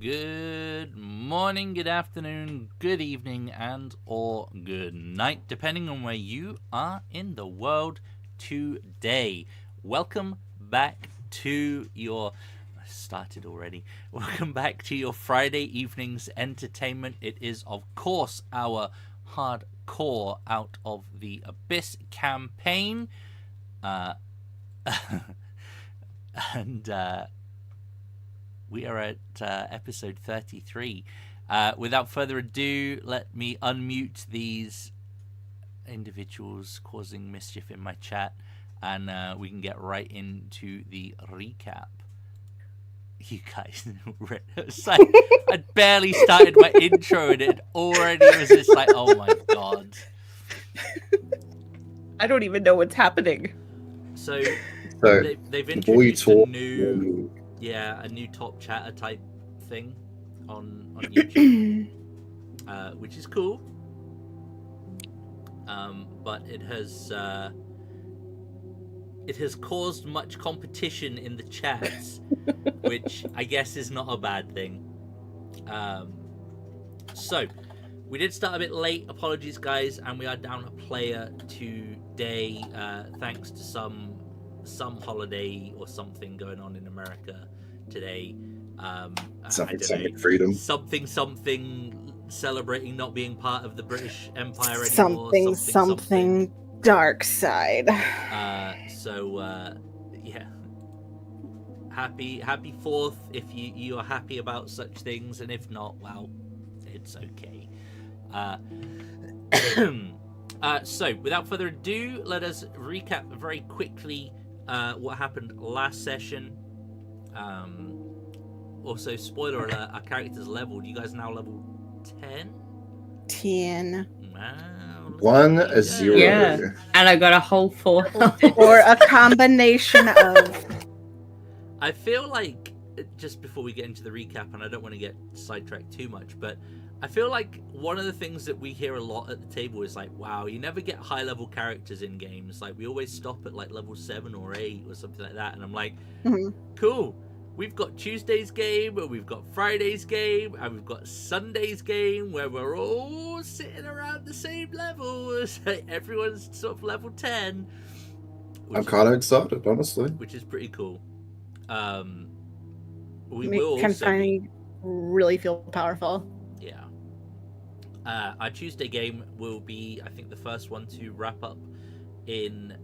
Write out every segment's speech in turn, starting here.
Good morning, good afternoon, good evening, and or good night, depending on where you are in the world today. Welcome back to your... I started already. Welcome back to your Friday evening's entertainment. It is, of course, our hardcore Out of the Abyss campaign. And we are at episode 33. Without further ado, let me unmute these individuals causing mischief in my chat, and we can get right into the recap. You guys, it's like, I barely started my intro and it already was just like, oh my god. I don't even know what's happening. So they've introduced a new top chatter type thing on YouTube, which is cool. But it has caused much competition in the chats, which I guess is not a bad thing. So we did start a bit late. Apologies, guys, and we are down a player today, thanks to some holiday or something going on in America today. Something freedom. Something celebrating not being part of the British Empire anymore. Something dark side. Yeah. Happy 4th if you are happy about such things, and if not, well, it's okay. So without further ado, let us recap very quickly what happened last session. Also, spoiler alert, our character's leveled. You guys now level 10? 10. Wow. 1 0. Yeah. And I got a whole 4. Or a combination of... I feel like, just before we get into the recap, and I don't want to get sidetracked too much, but I feel like one of the things that we hear a lot at the table is like, wow, you never get high-level characters in games. Like, we always stop at like level 7 or 8 or something like that. And I'm like, cool. We've got Tuesday's game, and we've got Friday's game, and we've got Sunday's game, where we're all sitting around the same level. Everyone's sort of level 10. I'm kind of excited, honestly. Which is pretty cool. We Make will can also finally really feel powerful. Yeah. Our Tuesday game will be, I think, the first one to wrap up in...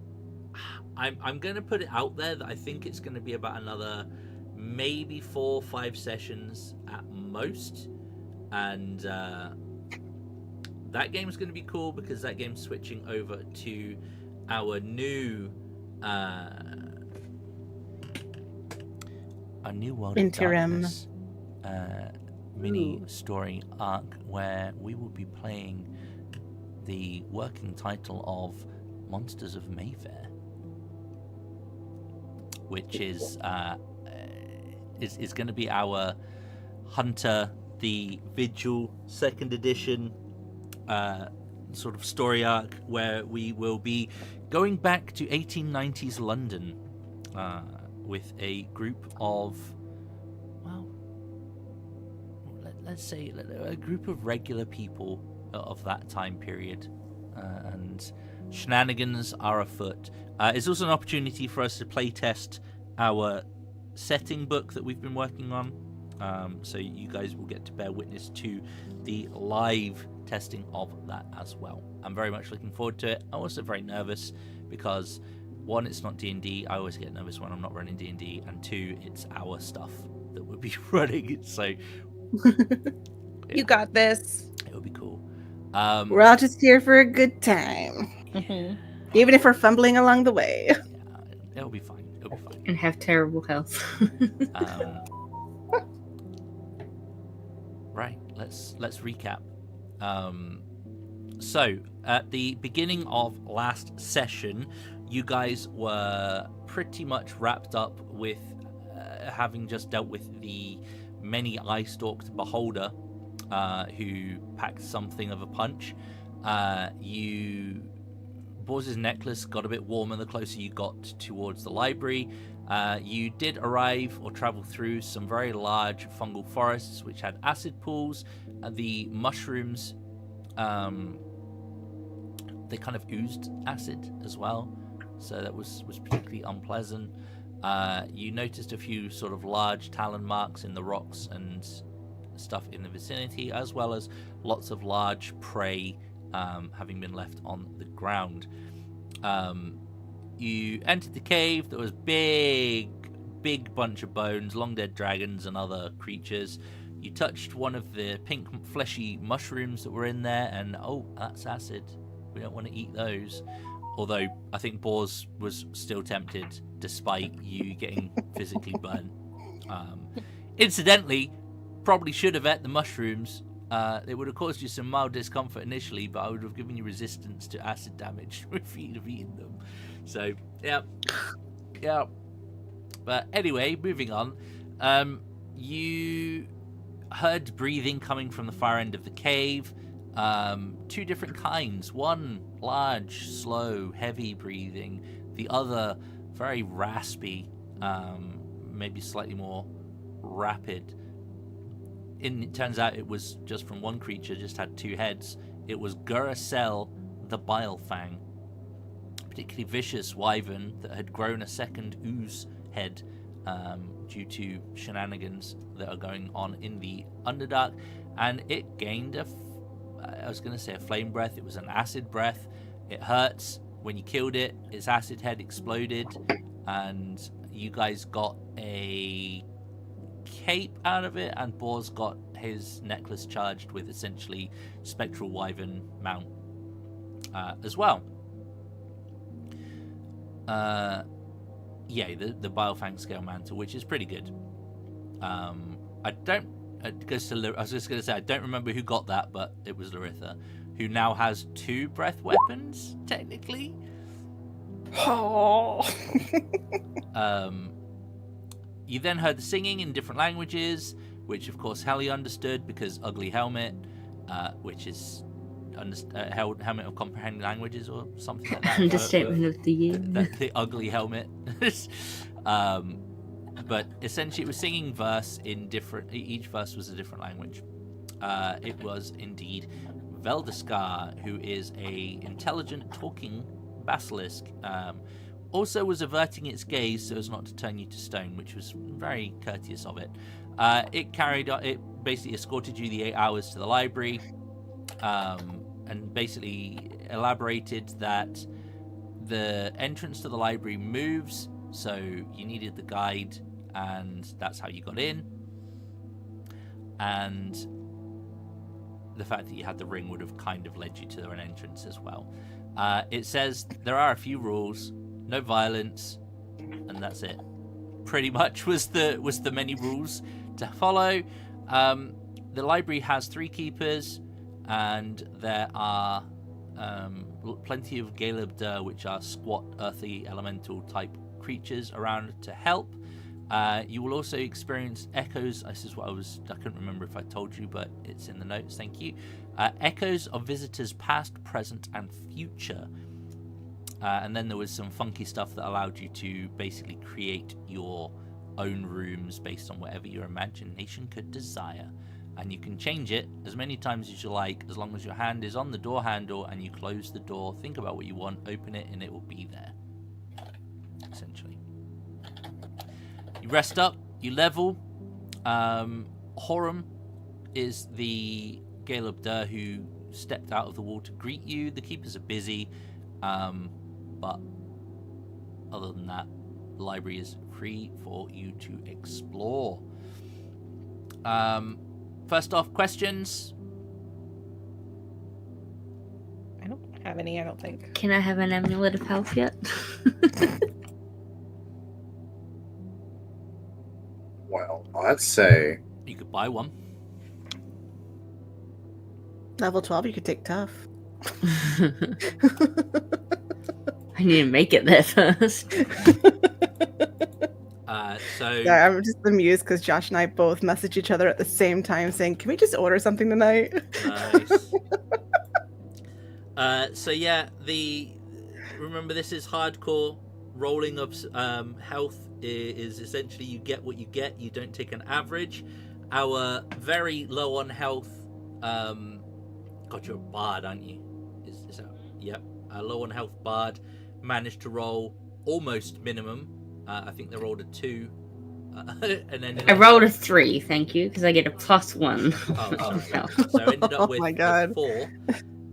I'm going to put it out there that I think it's going to be about another maybe 4 or 5 sessions at most. And that game's going to be cool because that game's switching over to our new World Interim. of Darkness mini story arc, where we will be playing the working title of Monsters of Mayfair, which is going to be our Hunter the Vigil 2nd edition sort of story arc, where we will be going back to 1890s London with a group of, well, let's say a group of regular people of that time period, and shenanigans are afoot. It's also an opportunity for us to play test our setting book that we've been working on, so you guys will get to bear witness to the live testing of that as well. I'm very much looking forward to it. I'm also very nervous because, 1, it's not D&D. I always get nervous when I'm not running D&D, and 2, it's our stuff that we'll be running. So yeah, You got this. it'll be cool. We're all just here for a good time. Even if we're fumbling along the way. Yeah, it'll be fine. It'll be fine. And have terrible health. Right, let's recap. So at the beginning of last session, you guys were pretty much wrapped up with having just dealt with the many eye-stalked beholder, who packed something of a punch. You Borz's necklace got a bit warmer the closer you got towards the library. You did arrive or travel through some very large fungal forests which had acid pools. The mushrooms, they kind of oozed acid as well, so that was particularly unpleasant. You noticed a few sort of large talon marks in the rocks and stuff in the vicinity, as well as lots of large prey having been left on the ground. You entered the cave. There was big bunch of bones, long dead dragons and other creatures. You touched one of the pink fleshy mushrooms that were in there, and oh, that's acid. We don't want to eat those. Although I think Borz was still tempted, despite you getting physically burnt. Incidentally, probably should have ate the mushrooms. It would have caused you some mild discomfort initially, but I would have given you resistance to acid damage if you'd have eaten them. So, yeah. But anyway, moving on. You heard breathing coming from the far end of the cave. Two different kinds. One large, slow, heavy breathing. The other very raspy, maybe slightly more rapid. It turns out it was just from one creature, just had two heads. It was Guracel the Bilefang, a particularly vicious wyvern that had grown a second ooze head due to shenanigans that are going on in the Underdark, and it gained a flame breath. It was an acid breath. It hurts. When you killed it, its acid head exploded, and you guys got a cape out of it, and Borz got his necklace charged with essentially spectral wyvern mount as well. The Bilefang scale mantle, which is pretty good. I was just going to say, I don't remember who got that, but it was Laritha, who now has 2 breath weapons, technically. Oh. You then heard the singing in different languages, which of course Helly understood because Ugly Helmet, which is Helmet of Comprehending Languages or something like that. Understatement of the year. The Ugly Helmet. But essentially it was singing verse in different, each verse was a different language. It was indeed Veldaskar, who is a intelligent talking basilisk. Also was averting its gaze so as not to turn you to stone, which was very courteous of it. It basically escorted you the 8 hours to the library, and basically elaborated that the entrance to the library moves, so you needed the guide, and that's how you got in. And the fact that you had the ring would have kind of led you to an entrance as well. It says there are a few rules. No violence, and that's it. Pretty much was the many rules to follow. The library has 3 keepers, and there are plenty of Galeb-Dur, which are squat, earthy, elemental type creatures around to help. You will also experience echoes. This is what I couldn't remember if I told you, but it's in the notes. Thank you. Echoes of visitors past, present, and future. And then there was some funky stuff that allowed you to basically create your own rooms based on whatever your imagination could desire. And you can change it as many times as you like, as long as your hand is on the door handle and you close the door, think about what you want, open it, and it will be there. Essentially. You rest up, you level. Horum is the Galeb-Dur who stepped out of the wall to greet you. The keepers are busy. But other than that, the library is free for you to explore. First off, questions? I don't have any, I don't think. Can I have an amulet of health yet? Well, I'd say You could buy one. Level 12, you could take tough. I need to make it there first. Yeah, I'm just amused because Josh and I both message each other at the same time saying, can we just order something tonight? Nice. So yeah, remember, this is hardcore. Rolling of health is essentially you get what you get. You don't take an average. Our very low on health. God, you're a bard, aren't you? Is that? Yep. Low on health bard managed to roll almost minimum. I think they rolled a 2. And then I rolled a 3, thank you, because I get a +1. So I ended up with Oh my a God. 4.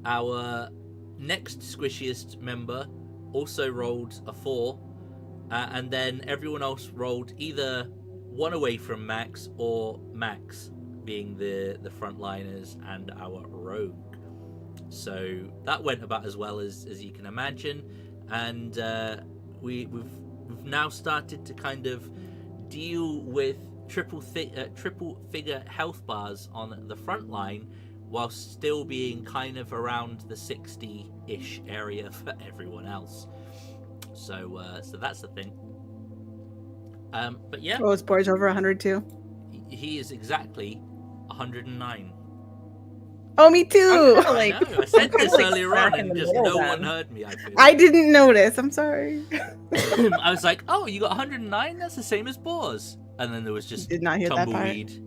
Our next squishiest member also rolled a 4, and then everyone else rolled either 1 away from max or max, being the frontliners and our rogue. So that went about as well as you can imagine, and we've now started to kind of deal with triple figure health bars on the front line, while still being kind of around the 60-ish area for everyone else. So that's the thing. But yeah, Oh, is Borge over 100 too? he is exactly 109. Oh, me too. kinda I like- know. I said kinda this like earlier smack on, in and the just middle no then. one heard me. I feel. I didn't notice. I'm sorry. I was like, "Oh, you got 109? That's the same as Boars." And then there was just Did not hear that part. tumbleweed.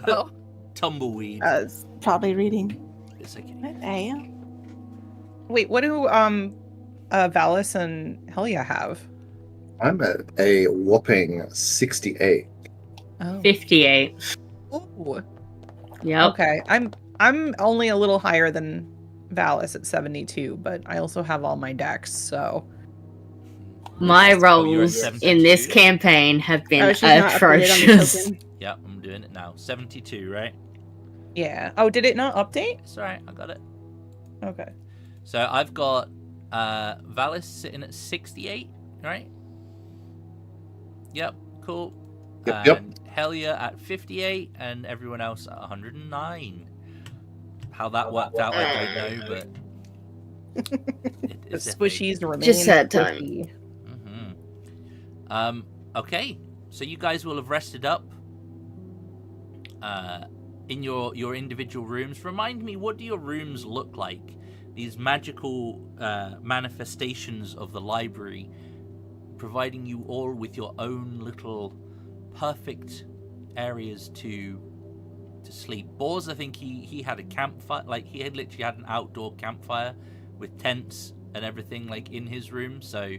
Oh. Tumbleweed. I was probably reading. It's okay. What I am. Wait, what do Valis and Helia have? I'm at a whopping 68. Oh. 58. Ooh. Yep. Okay. I'm only a little higher than Valis at 72, but I also have all my decks, so My Oh, you're at rolls in this 72? campaign have been Oh, she's not updated on the atrocious. token. Yeah, I'm doing it now. 72, right? yeah. Oh, did it not update? It's alright, I got it. Okay. So I've got Valis sitting at 68, right? Yep, cool. Yep. And Helia at 58, and everyone else at 109. How that worked out, I don't know, but it The is a thing. squishies remain Just that time. squishy. Okay, so you guys will have rested up in your individual rooms. Remind me, what do your rooms look like? These magical manifestations of the library, providing you all with your own little perfect areas to sleep. Boars, I think he had a campfire, like he had literally had an outdoor campfire with tents and everything like in his room, so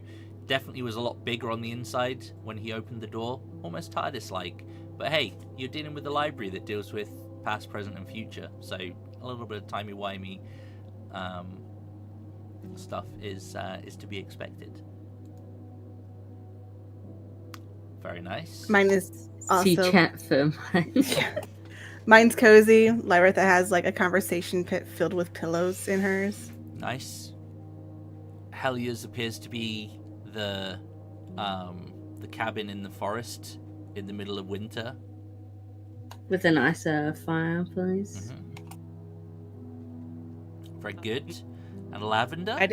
definitely was a lot bigger on the inside when he opened the door, almost TARDIS like. But hey, you're dealing with the library that deals with past, present, and future, so a little bit of timey-wimey stuff is to be expected. Very nice. Mine is See also. chat for Mine's cozy. Lyra has like a conversation pit filled with pillows in hers. Nice. Helia's appears to be the cabin in the forest in the middle of winter. with a nice fireplace. Very good. And Lavender? I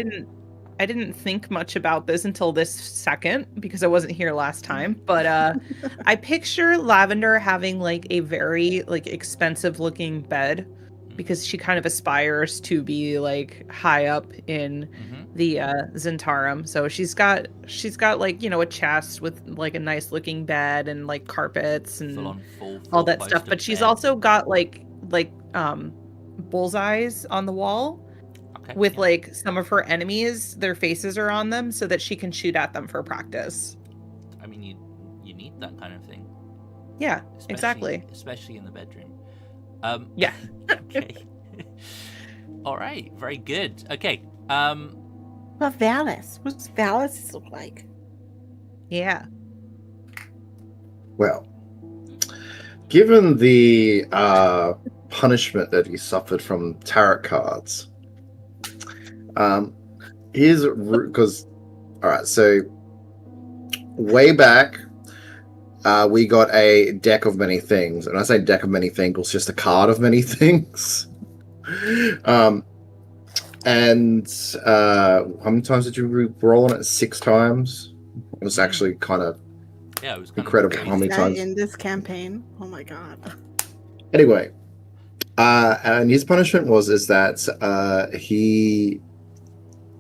didn't think much about this until this second because I wasn't here last time, but I picture Lavender having like a very like expensive looking bed because she kind of aspires to be like high up in the Zentarum. So she's got like, you know, a chest with like a nice looking bed and like carpets and full all that stuff, poster but she's bed. also got like bullseyes on the wall Okay, with yeah. like some of her enemies, their faces are on them so that she can shoot at them for practice. I mean, you need that kind of thing. Yeah, Especially, exactly. Especially in the bedroom. Yeah. Okay. All right. Very good. Okay. Well, Valis. What's Valis look like? Yeah. Well, given the punishment that he suffered from tarot cards, here's because all right. So way back, we got a deck of many things, and I say deck of many things, it's just a card of many things. And how many times did you roll on it? 6 times. It was actually kind of yeah, it was kind incredible Of how many That times. in this campaign? Oh my god. Anyway, and his punishment is that he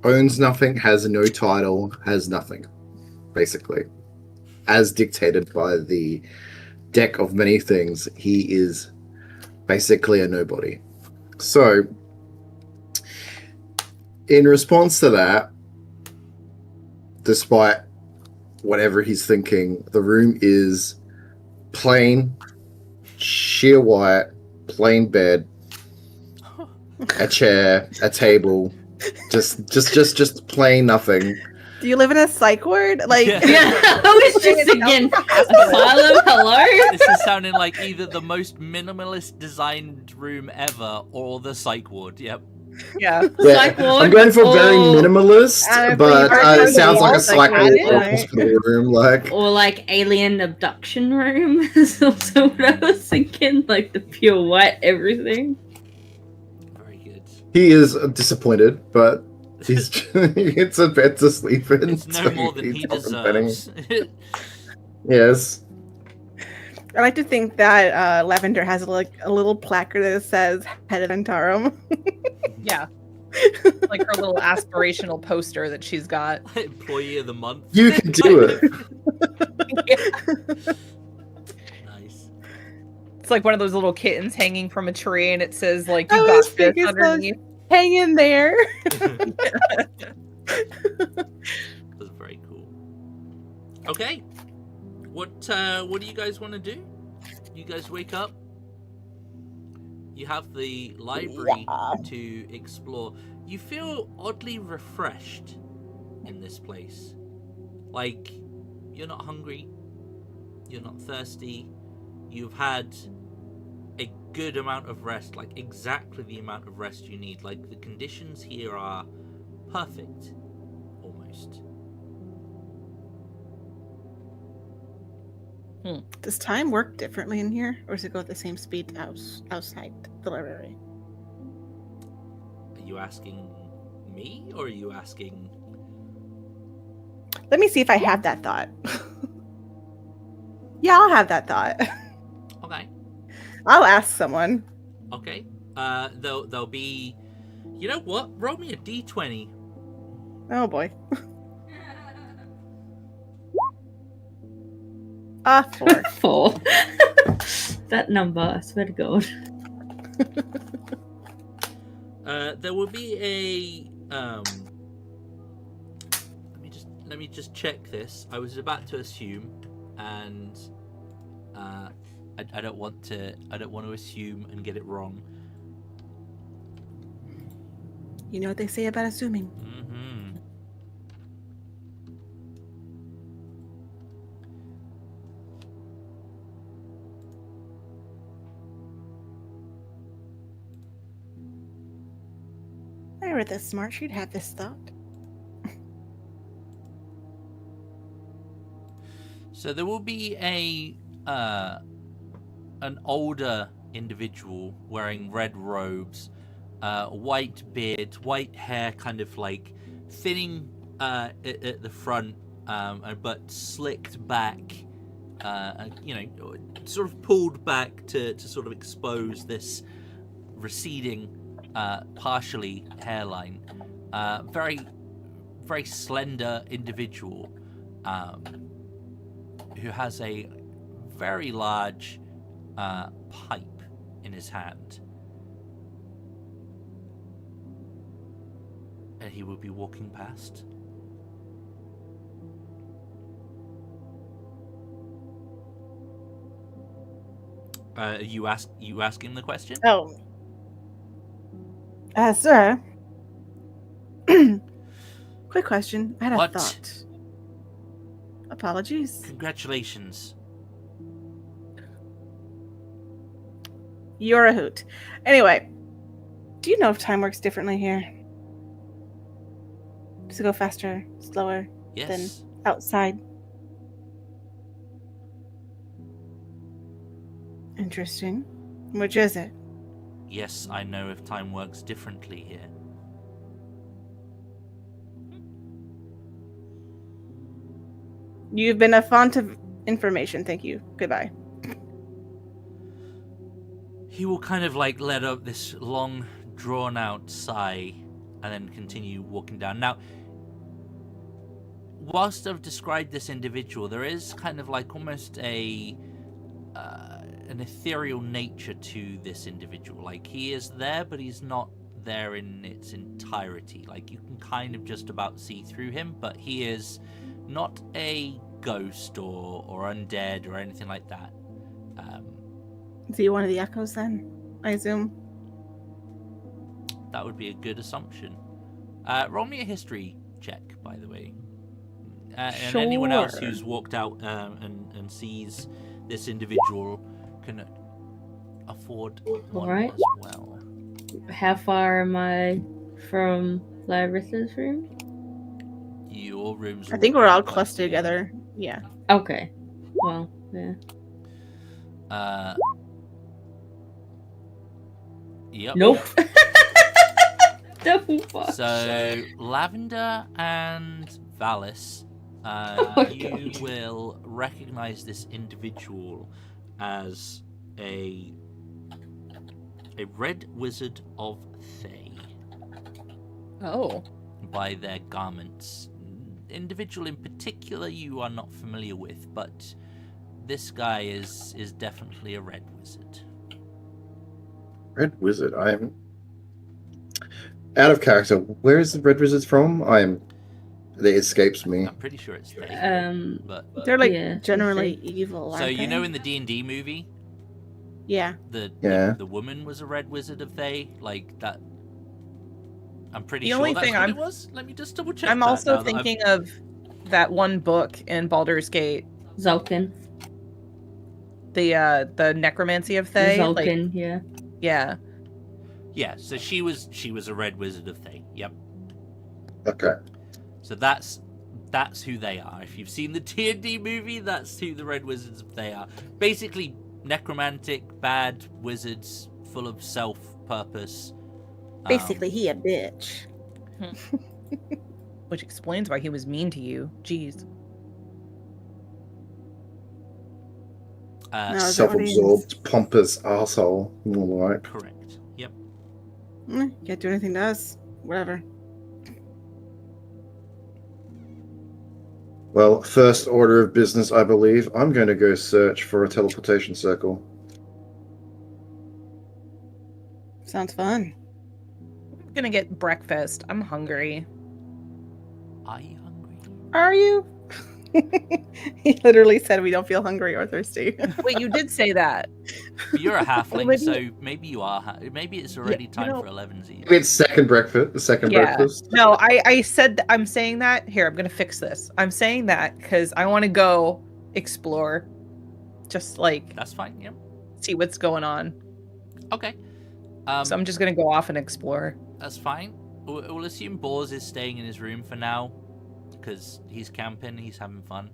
owns nothing, has no title, has nothing, basically. As dictated by the deck of many things, he is basically a nobody. So, in response to that, despite whatever he's thinking, the room is plain, sheer white, plain bed, a chair, a table, just plain nothing. Do you live in a psych ward? Like, Yeah. Yeah, I was just thinking, Asylum, hello? This is sounding like either the most minimalist designed room ever or the psych ward. Yep. Yeah. Yeah, Psych ward I'm going for very or- minimalist, but it sounds like a psych ward or a Right. hospital room. Like, Or like alien abduction room is also what I was thinking, like the pure white everything. Very good. he is disappointed, but he's it's a bed to sleep in. It's no so more than he he's not complaining. deserves. Yes. I like to think that Lavender has like a little placard that says "Head of Antarum." Yeah. Like her little aspirational poster that she's got. Employee of the month. You can do it. Nice. It's like one of those little kittens hanging from a tree, and it says like "You I got was this" thinking so. underneath. Hang in there. That's very cool. Okay. What do you guys want to do? You guys wake up. You have the library to explore. You feel oddly refreshed in this place. Like you're not hungry, you're not thirsty. You've had a good amount of rest, like exactly the amount of rest you need. Like the conditions here are perfect, almost. Does time work differently in here, or does it go at the same speed outside the library? Are you asking me, or are you asking? Let me see if I have that thought. Yeah, I'll have that thought. Okay, I'll ask someone. okay. There'll be. You know what? Roll me a d20. Oh boy. 4. 4. That number, I swear to God. There will be a. Let me just check this. I was about to assume, and I don't want to assume and get it wrong. You know what they say about assuming. Mm-hmm. If I were this smart, she'd have this thought. So there will be an older individual wearing red robes, white beard, white hair, kind of like thinning at the front, but slicked back, sort of pulled back to sort of expose this receding, partially hairline. Very, very slender individual. Who has a very large pipe in his hand. And he will be walking past. You asking the question? Oh. Sir. Quick question. I had a What? thought. Apologies. Congratulations. You're a hoot. Anyway, do you know if time works differently here? Does it go faster, slower, Yes. outside? Interesting. Which is it? Yes, I know if time works differently here. You've been a font of information. Thank you. Goodbye. He will kind of like let up this long, drawn out sigh and then continue walking down. Now, whilst I've described this individual, there is kind of like almost an ethereal nature to this individual. Like, he is there, but he's not there in its entirety. Like, you can kind of just about see through him, but he is not a ghost or undead or anything like that. Is he one of the echoes then? I assume. That would be a good assumption. Roll me a history check, by the way. And anyone else Sure. who's walked out and sees this individual can afford one Alright. as well. How far am I from Larissa's room? Your rooms. I think we're all quite clustered near. together. Yeah. Okay. Well, yeah. Yep. Nope. Double fuck. So Lavender and Valis, my you God. will recognize this individual as a red wizard of Thay Oh. by their garments. Individual in particular you are not familiar with, but this guy is definitely a red wizard. Red Wizard. I am out of character. Where is the Red Wizard from? It escapes me. I'm pretty sure it's Thay. But They're like Yeah, generally I evil. so aren't you know they? in the D&D movie, Yeah. Yeah. the woman was a red wizard of Thay, like that. I'm pretty The sure only that's thing what I'm- it was. Let me just double check. I'm that also now that I've- thinking of that one book in Baldur's Gate, Zulkin. the Necromancy of Thay. Like, Zulkin, yeah. yeah. Yeah, so she was a red wizard of Thay. Yep. Okay. So that's who they are. If you've seen the D&D movie, that's who the red wizards of Thay are. Basically, necromantic, bad wizards, full of self-purpose. Basically, he a bitch. Which explains why he was mean to you. Jeez. Uh, No, is that what he is? Self-absorbed, pompous asshole. All right. Correct. Yep. Can't do anything to us. Whatever. Well, first order of business, I believe. I'm going to go search for a teleportation circle. Sounds fun. I'm gonna get breakfast. I'm hungry. Are you hungry? Are you? He literally said we don't feel hungry or thirsty. Wait, you did say that. You're a halfling, maybe- so maybe you are. Maybe it's already you time know- for 11's. Maybe it's second breakfast. Second Yeah. breakfast. No, I said I'm saying that. Here, I'm gonna fix this. I'm saying that because I want to go explore, just like That's fine. Yep. see what's going on. Okay. So I'm just gonna go off and explore. That's fine. We'll assume Boars is staying in his room for now, because he's camping, he's having fun.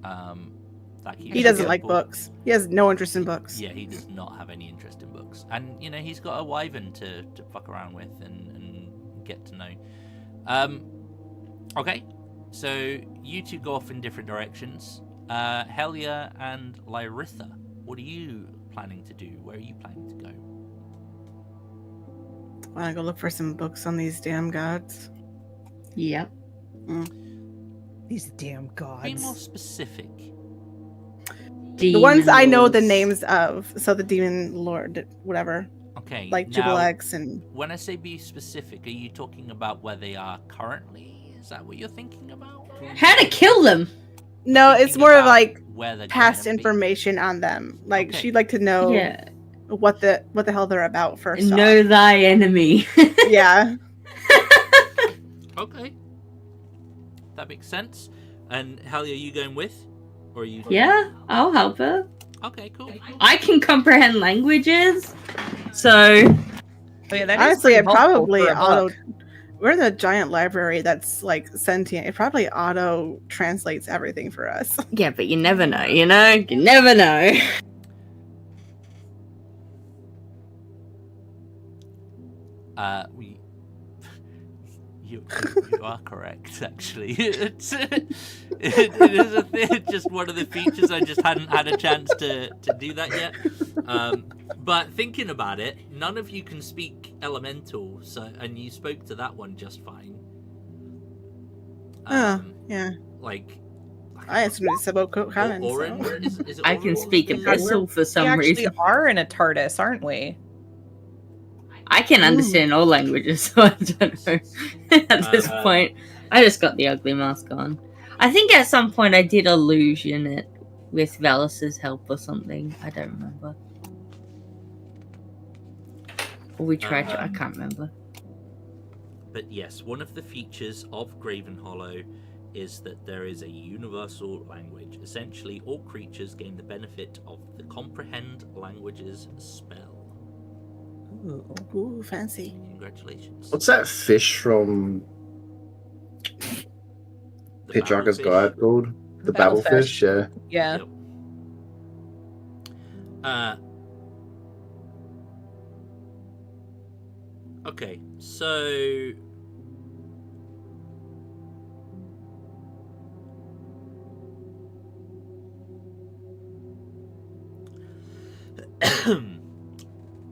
That keeps He him doesn't like simple. books. He has no interest in books. Yeah, he does not have any interest in books, and he's got a wyvern to fuck around with and get to know. Okay, so you two go off in different directions. Helia and Lyritha, what are you planning to do? Where are you planning to go? Want to go look for some books on these damn gods? Yep. These damn Be gods. more specific. The ones I know the Demons. names of. So the demon lord, whatever, Okay, like now, Jubilex and when I say be specific, are you talking about where they are currently? Is that what you're thinking about? How to kill them? no, it's Thinking more of about like where they're past gonna be? information on them. Like Okay. she'd like to know Yeah. what the hell they're about first. off. Know thy enemy. Yeah. Okay, that makes sense. And Hallie, are you going with, or are you? Yeah, I'll help her. Okay, cool. I can comprehend languages. So Oh, yeah, that is Honestly, pretty it helpful probably for a auto. book. We're in a giant library that's like sentient. It probably auto translates everything for us. yeah, but you never know, you know? You never know. You are correct, actually. It is a thing, just one of the features. I just hadn't had a chance to do that yet. But thinking about it, none of you can speak Elemental, and you spoke to that one just fine. Yeah. Like I assumed it's about Common. Orin, So. is it I Orin can or speak something? Abyssal for We some actually reason. are in a TARDIS, aren't we? I can understand all languages, so I don't know. At this point, I just got the ugly mask on. I think at some point I did illusion it with Valus's help or something. I don't remember. Or we tried to. I can't remember. But yes, one of the features of Graven Hollow is that there is a universal language. Essentially, all creatures gain the benefit of the Comprehend Languages spell. Ooh, fancy. Congratulations. What's that fish from The Hitchhiker's Babblefish. Guide called? The Babblefish. Babblefish, yeah. Yeah. Yep. Okay, so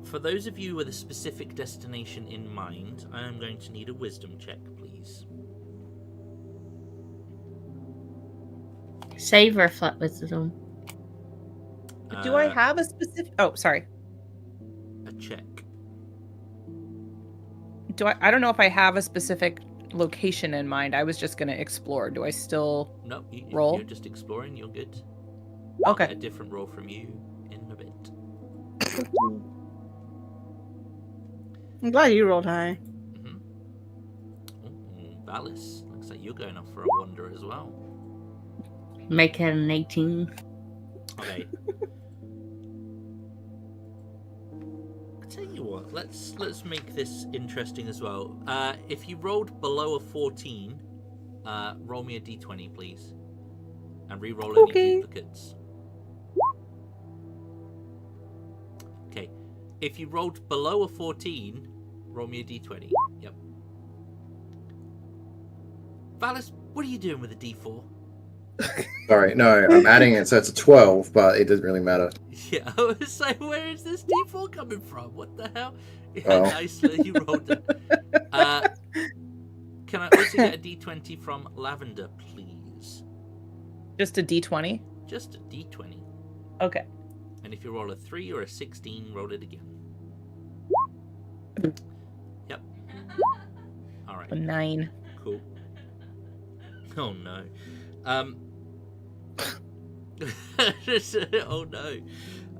for those of you with a specific destination in mind, I am going to need a wisdom check, please. Save or flat wisdom. Do I have a specific? Oh, sorry. A check? Do I don't know if I have a specific location in mind. I was just going to explore. Do I still? No, Roll? You're just exploring. You're good. Okay. A different roll from you in a bit. I'm glad you rolled high. Valis, looks like you're going off for a wander as well. Make it an 18. Okay. I tell you what, let's make this interesting as well. If you rolled below a 14, roll me a d20, please, and re-roll any Okay. duplicates. Okay. If you rolled below a 14, roll me a d20. Yep. Valis, what are you doing with a d4? Sorry, no, I'm adding it, so it's a 12, but it doesn't really matter. Yeah, I was like, where is this d4 coming from? What the hell? Yeah, Oh. nicely, you rolled it. Can I also get a d20 from Lavender, please? Just a D20. Just a d20. Okay. And if you roll a 3 or a 16, roll it again. Yep. All right. A 9. Cool. Oh no. Oh no.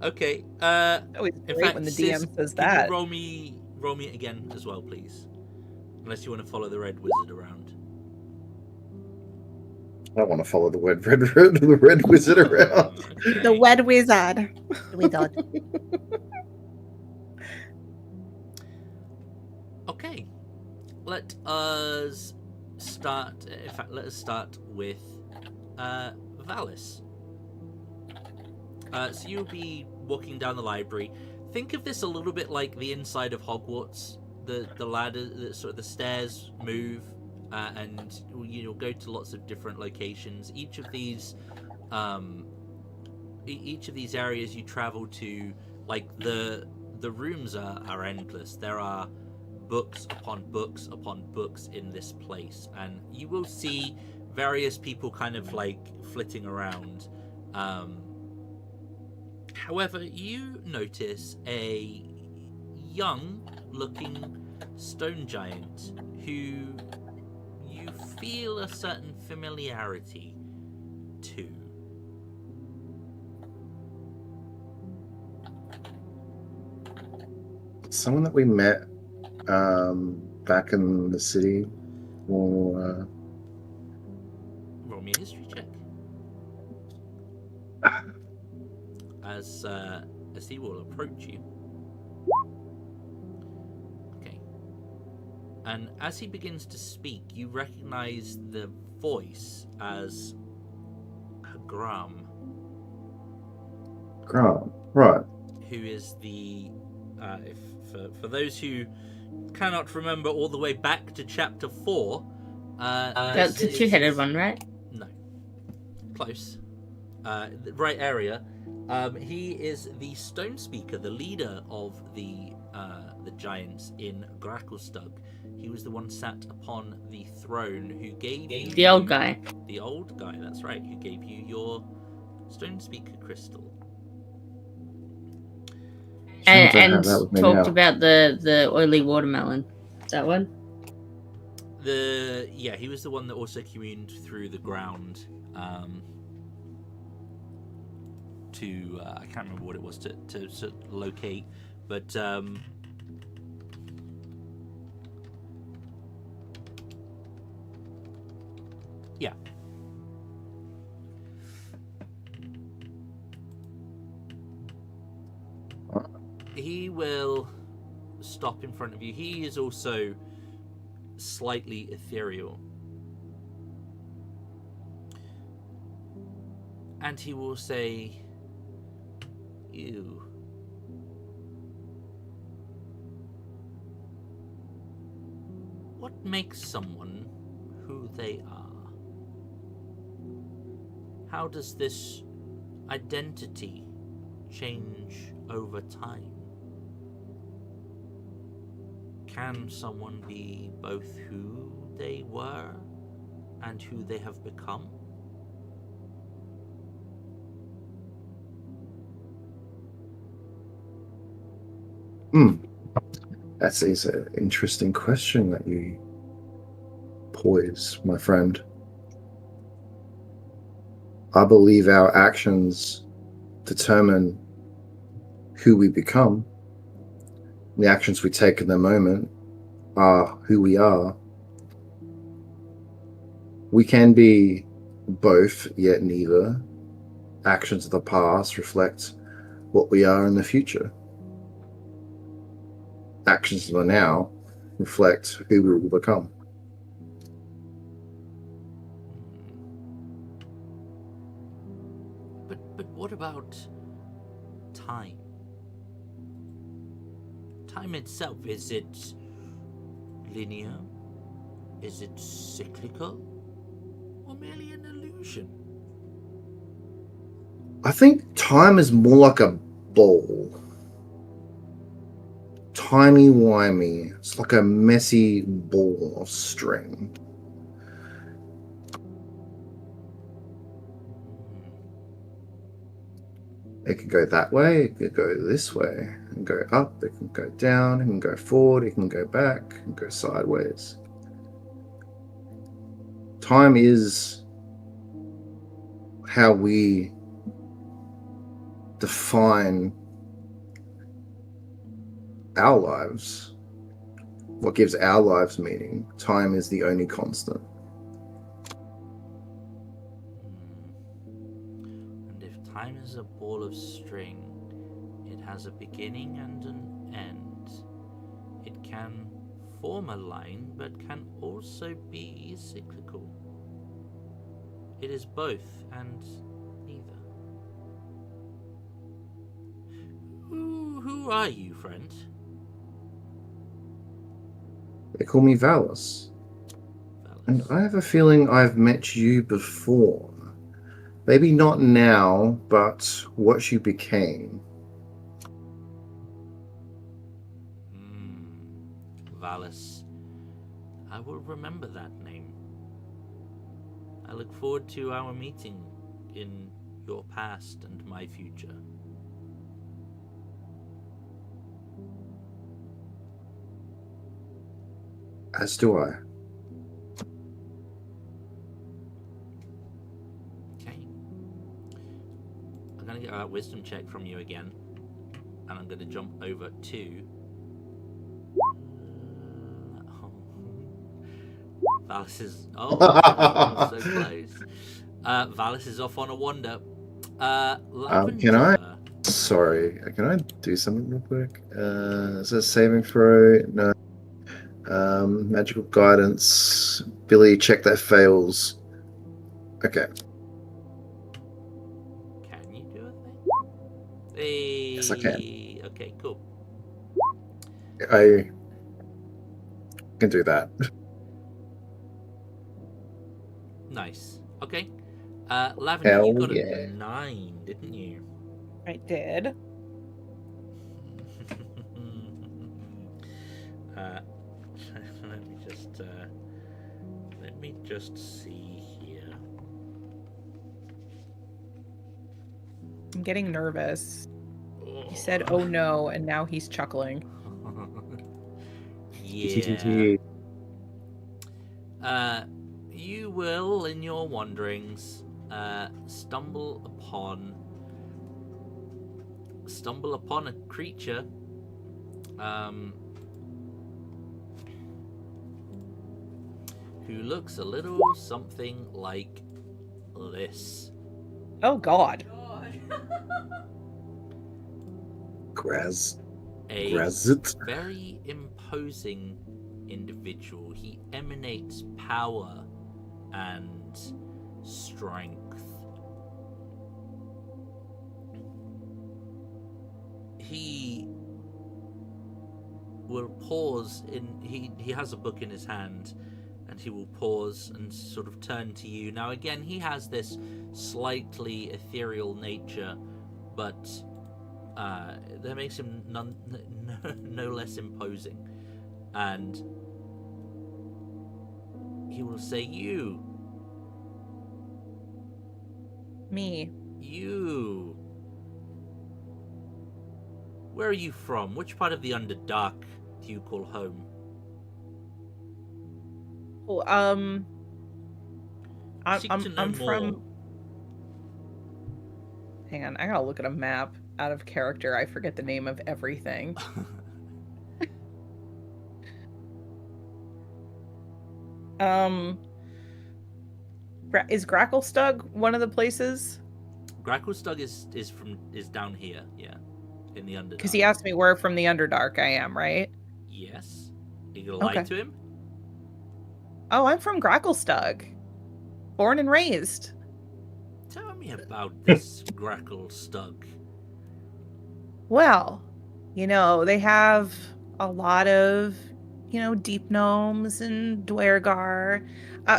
Okay. Always In great fact, when the Sis, DM says can you that. roll me it again as well, please. Unless you want to follow the red wizard around. I don't want to follow the red wizard around. Okay. The Wed Wizard. Okay. Let us start. In fact, let us start with Valis. So you'll be walking down the library. Think of this a little bit like the inside of Hogwarts. The ladder, the stairs move, and you'll go to lots of different locations. Each of these areas you travel to, like the rooms are endless. There are books upon books upon books in this place, and you will see various people kind of like flitting around. However, you notice a young-looking stone giant who you feel a certain familiarity to. Someone that we met back in the city. Or, Roll me a history check. As he will approach you. Okay. And as he begins to speak, you recognize the voice as Gram, Grant, right. who is the for those who cannot remember all the way back to chapter 4. That's a is- two-headed one, right? No. Close. The right area. He is the Stone Speaker, the leader of the giants in Gracklestug. He was the one sat upon the throne who gave you... The old guy. The old guy, that's right, who gave you your Stone Speaker crystal. Seems to And have that with me talked now. about the oily watermelon. That one? He was the one that also communed through the ground to I can't remember what it was to locate, but yeah. He will stop in front of you. He is also slightly ethereal. And he will say, "You. What makes someone who they are? How does this identity change over time? Can someone be both who they were and who they have become?" That is an interesting question that you poise, my friend. I believe our actions determine who we become. The actions we take in the moment are who we are. We can be both, yet neither. Actions of the past reflect what we are in the future. Actions of the now reflect who we will become. But what about time? Time itself, is it linear? Is it cyclical? Or merely an illusion? I think time is more like a ball. Timey-wimey. It's like a messy ball of string. It can go that way, it could go this way, it can go up, it can go down, it can go forward, it can go back, it can go sideways. Time is how we define our lives, what gives our lives meaning. Time is the only constant. And if time is a ball of string, it has a beginning and an end. It can form a line, but can also be cyclical. It is both and neither. Who are you, friend? They call me Valis, and I have a feeling I've met you before. Maybe not now, but what you became. Valis. I will remember that name. I look forward to our meeting in your past and my future. As do I. Okay. I'm going to get a wisdom check from you again. And I'm going to jump over to... Valis is... Oh, so close. Valis is off on a wander. Can I? Sorry, can I do something real quick? Is it a saving throw? No. Magical guidance. Billy, check that fails. Okay. Can you do a thing? Yes, I can. Okay, cool. I can do that. Nice. Okay. Lavender, Hell you got yeah. a 9, didn't you? I did. Let me just see here. I'm getting nervous. He said, "Oh no," and now he's chuckling. Yeah. You will, in your wanderings, stumble upon a creature, who looks a little something like this. Oh God. Graz. A Grazit. very imposing individual. He emanates power and strength. He will pause he has a book in his hand, and he will pause and sort of turn to you. Now again, he has this slightly ethereal nature, but that makes him no less imposing. And he will say, Me. You. Where are you from? Which part of the Underdark do you call home? Well, Seek to know I'm more. from. Hang on, I gotta look at a map out of character. I forget the name of everything. Is Gracklestug one of the places? Gracklestug is down here, yeah, in the Underdark. Because he asked me where from the Underdark I am, right? Yes. Are you gonna lie Okay. to him? Oh, I'm from Gracklestug. Born and raised. Tell me about this Gracklestug. Well, they have a lot of, deep gnomes and Dwergar.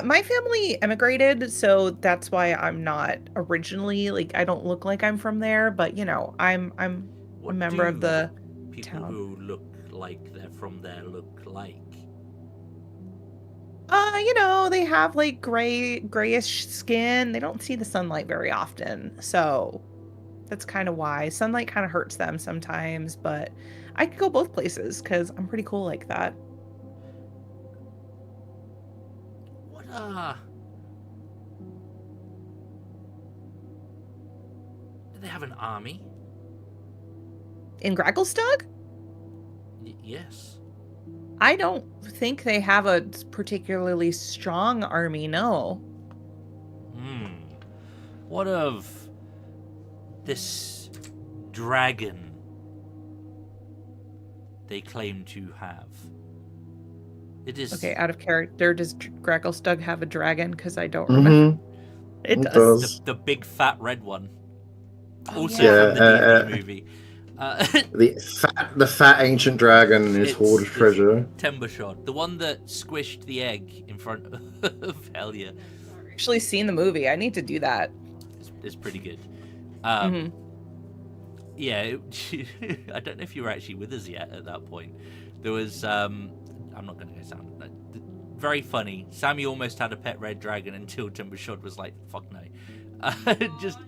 My family emigrated, so that's why I'm not originally, I don't look like I'm from there, but, I'm What a member of do the people town. who look like they're from there look like? They have grayish skin. They don't see the sunlight very often. So that's kind of why. Sunlight kind of hurts them sometimes, but I could go both places because I'm pretty cool like that. What do they have an army? In Gracklestug? Yes. I don't think they have a particularly strong army, no. What of this dragon they claim to have? It is Okay, out of character, does Gracklestug have a dragon? Because I don't remember. It does. the big fat red one. Also yeah. from the D&D movie. The fat ancient dragon is hoard of treasure. Timbershot, the one that squished the egg in front of Helia. I've actually seen the movie. I need to do that. It's pretty good. Mhm. Yeah, I don't know if you were actually with us yet at that point. There was, I'm not going to go sound very funny. Sammy almost had a pet red dragon until Timbershot was like, "Fuck no." Just.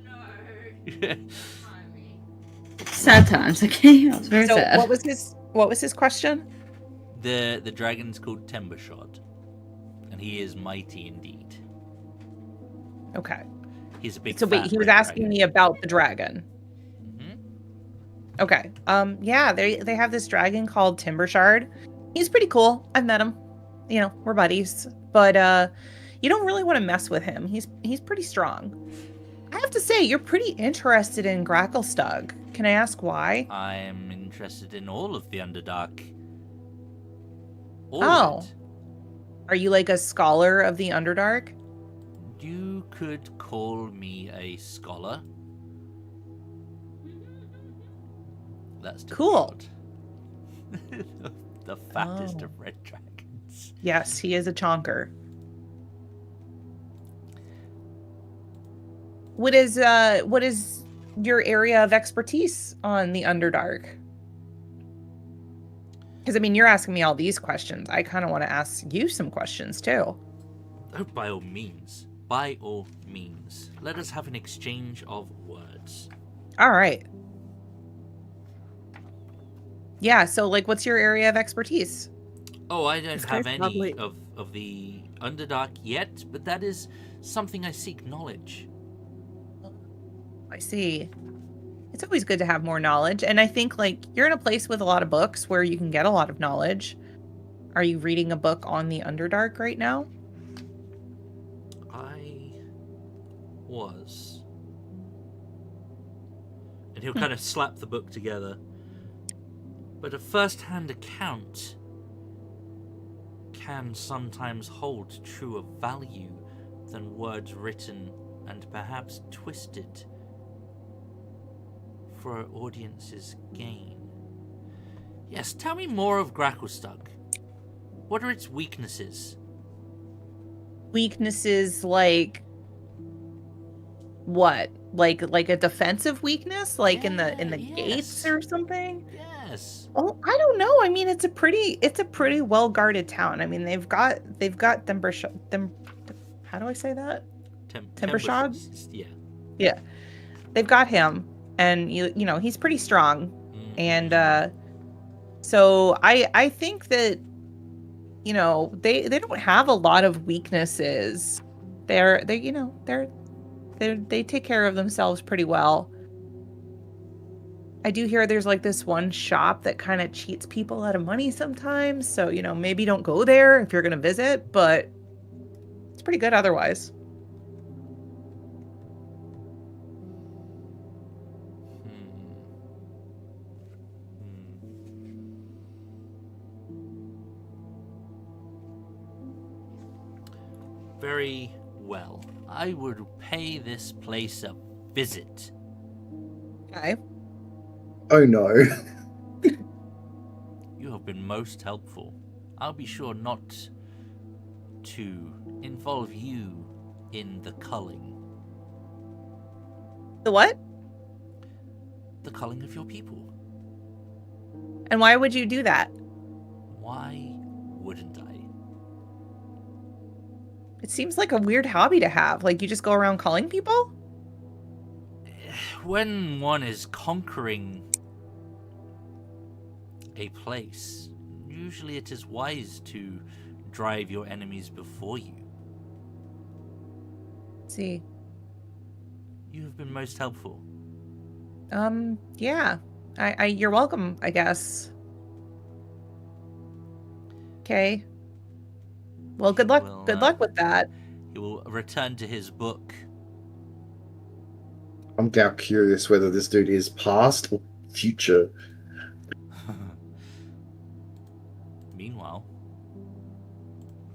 Sad times, okay? That was very So sad. what was his question? The dragon's called Timbershot, and he is mighty indeed. Okay. He's a big. So wait, fat he was red asking dragon. me about the dragon. Mhm. Okay. Yeah, they have this dragon called Timbershard. He's pretty cool. I've met him. We're buddies. But you don't really want to mess with him. He's pretty strong. I have to say, you're pretty interested in Gracklestug. Can I ask why? I am interested in all of the Underdark. All Oh. of it. Are you like a scholar of the Underdark? You could call me a scholar. That's Cool. Timbershot. The fattest Oh. of red dragons. Yes, he is a chonker. What is your area of expertise on the Underdark? Because I mean, you're asking me all these questions. I kind of want to ask you some questions too. Oh, by all means. By all means. Let us have an exchange of words. All right. Yeah, so like what's your area of expertise? Oh, I don't This have guy's any lovely. of the Underdark yet, but that is something I seek knowledge. I see. It's always good to have more knowledge, and I think like you're in a place with a lot of books where you can get a lot of knowledge. Are you reading a book on the Underdark right now? I was. And he'll kind of slap the book together. But a first-hand account can sometimes hold truer value than words written and perhaps twisted for our audience's gain. Yes, tell me more of Gracklestug. What are its weaknesses? Weaknesses like what? Like a defensive weakness, like in the Yeah, gates yes. or something? Yes. Oh, I don't know. I mean, it's a pretty well guarded town. I mean, they've got how do I say that? Timbershod? Yeah. They've got him, and you know he's pretty strong, Mm. and so I think that you know they don't have a lot of weaknesses. They take care of themselves pretty well. I do hear there's like this one shop that kind of cheats people out of money sometimes. So, you know, maybe don't go there if you're going to visit, but it's pretty good otherwise. Very well. I would pay this place a visit. Okay. Oh no. You have been most helpful. I'll be sure not to involve you in the culling. The what? The culling of your people. And why would you do that? Why wouldn't I? It seems like a weird hobby to have. Like you just go around calling people? When one is conquering a place, usually it is wise to drive your enemies before you. See. You have been most helpful. Yeah. You're welcome, I guess. Okay. Well, good luck. Well, Good luck with that. He will return to his book. I'm now curious whether this dude is past or future. Meanwhile,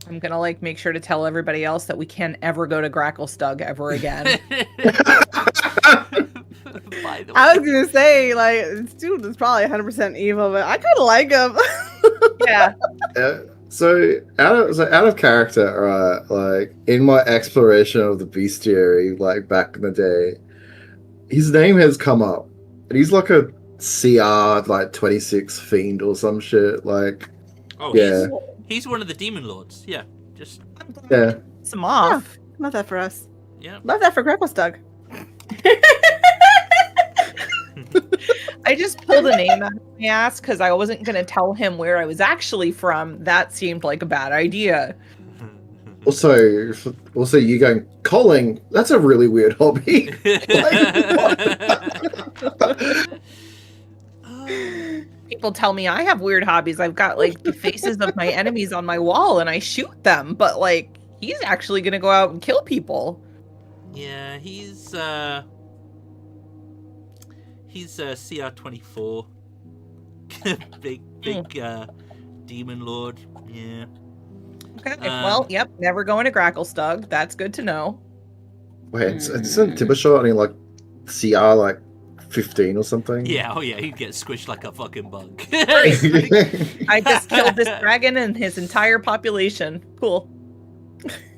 I'm gonna like make sure to tell everybody else that we can't ever go to Gracklestug ever again. by the way, I was gonna say, like, this dude is probably 100% evil, but I kind of like him. Yeah. So out of character, like in my exploration of the bestiary, like back in the day, his name has come up, and he's like a CR like 26 fiend or some shit. Like, oh, yeah, he's one of the demon lords. Yeah, just I'm glad yeah. some off. Love that for us. yeah. Love that for Gracklestug. I just pulled a name out of my ass because I wasn't gonna tell him where I was actually from. That seemed like a bad idea. Also, you going calling? That's a really weird hobby. People tell me I have weird hobbies. I've got like the faces of my enemies on my wall and I shoot them, but like he's actually gonna go out and kill people. Yeah, he's CR24. big demon lord. Yeah. Okay. Well, yep, never going to Gracklestug. That's good to know. Wait, isn't Timbershot only like CR like 15 or something. Yeah, oh yeah, he'd get squished like a fucking bug. I just killed this dragon and his entire population. Cool.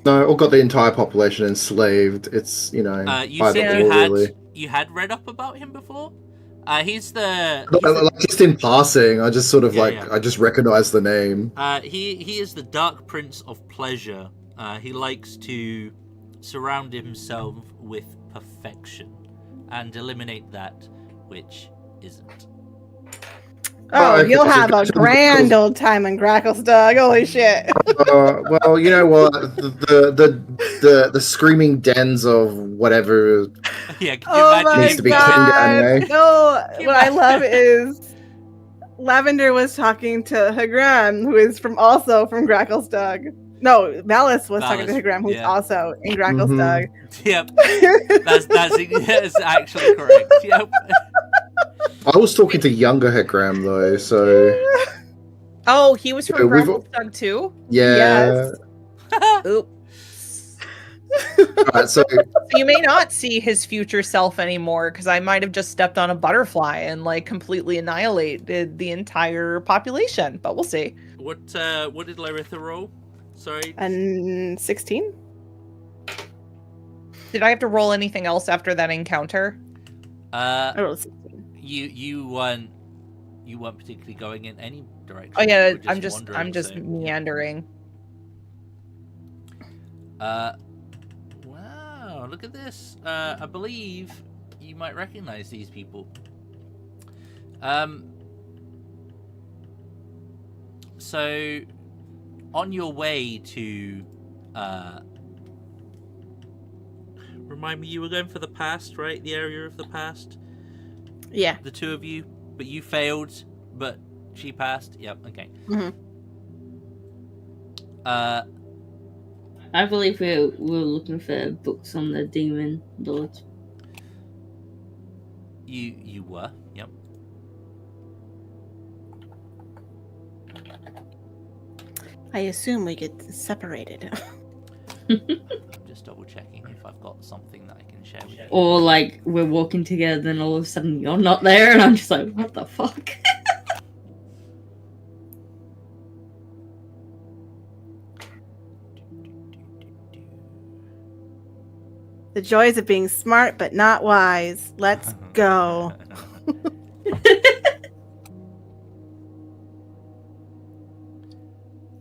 No, or got the entire population enslaved. It's, you know, You either said or, really. you had read up about him before? He's the Like, just in passing, I just sort of Yeah. I just recognize the name. he is the Dark Prince of Pleasure. He likes to surround himself with perfection and eliminate that which isn't. Oh, okay, you'll so have a Grackles- grand old time in Gracklestug. Holy shit. Well, you know what? The screaming dens of whatever. Yeah, can you Oh imagine? my Needs to be cleaned god. anyway. No, Can you what I love is Lavender was talking to Hagram, who is also from Gracklestug. No, Valis was talking to Valis, Hagram, who's yeah. also in Gracklestug. Yep, that's actually correct. Yep. I was talking to younger Hegram though, so Oh, he was from Yeah, we've- Gracklestug too? yeah. Yes. Oops. Alright, so So you may not see his future self anymore because I might have just stepped on a butterfly and like completely annihilated the entire population. But we'll see. What did Laritha roll? Sorry. And 16? Did I have to roll anything else after that encounter? I rolled 16. You weren't particularly going in any direction. Oh You yeah, were I'm just so, meandering. Wow, look at this. I believe you might recognize these people. So on your way to remind me, you were going for the past, right? The area of the past? Yeah. The two of you, but you failed, but she passed. Yep, okay. Mhm. I believe we're looking for books on the demon lords. You were, yep. I assume we get separated. I'm just double checking if I've got something that I can share with you. Or like we're walking together and all of a sudden you're not there and I'm just like, what the fuck? The joys of being smart but not wise. Let's go.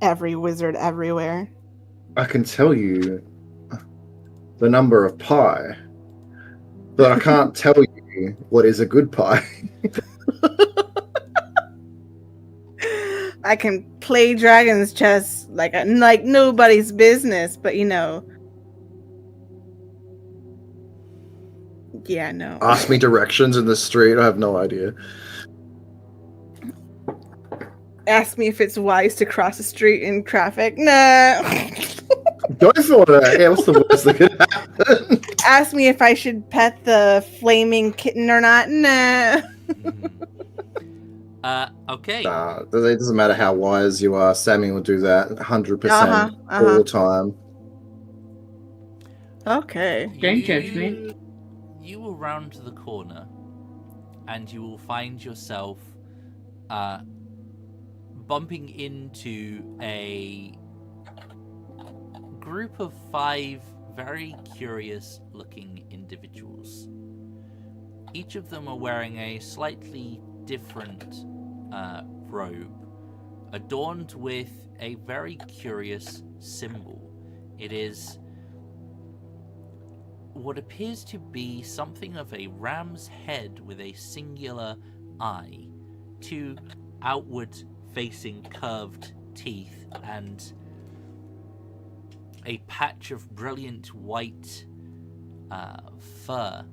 Every wizard everywhere. I can tell you the number of pie, but I can't tell you what is a good pie. I can play dragon's chess like nobody's business, but you know. Yeah, no. Ask me directions in the street. I have no idea. Ask me if it's wise to cross the street in traffic. Nah. Go for it. Yeah, what's the worst that could happen? Ask me if I should pet the flaming kitten or not. Nah. Okay. Nah, it doesn't matter how wise you are. Sammy will do that 100% Uh-huh. all the time. Okay. Don't judge me. You will round the corner, and you will find yourself bumping into a group of 5 very curious-looking individuals. Each of them are wearing a slightly different robe, adorned with a very curious symbol. It is what appears to be something of a ram's head with a singular eye, 2 outward-facing curved teeth, and a patch of brilliant white fur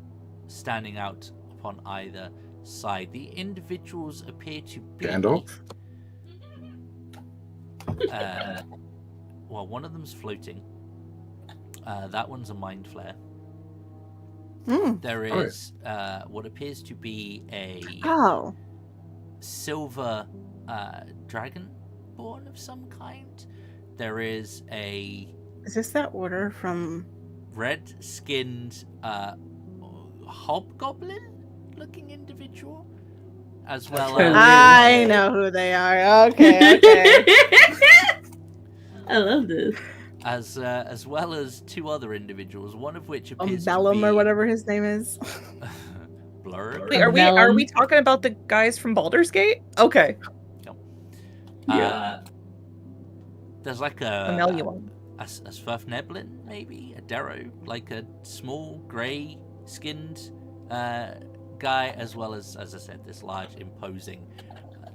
standing out upon either side. The individuals appear to be... Gandalf? Well, one of them's floating. That one's a mind flare. Mm. There Alright. is what appears to be a Oh. silver dragonborn of some kind. There is a Is this that order from... red-skinned hobgoblin looking individual, as well Totally. as I know who they are. Okay, okay. I love this. as well as two other individuals, one of which appears Bellum to be or whatever his name is. Blurg. Wait, are Melon. we talking about the guys from Baldur's Gate? Okay. There's like A Meluan. a Svirfneblin, maybe a Darrow, like a small grey-skinned guy, as well as I said, this large, imposing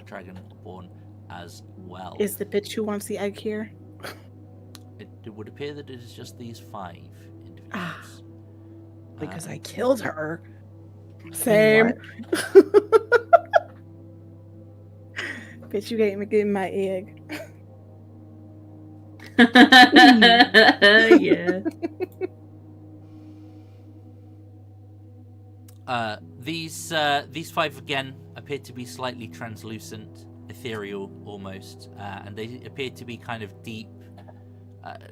dragonborn as well. Is the bitch who wants the egg here? It would appear that it is just these 5 individuals. Because I killed her. Same. Bitch, you gave me my egg. Yeah. These 5 again appear to be slightly translucent, ethereal almost, and they appear to be kind of deep,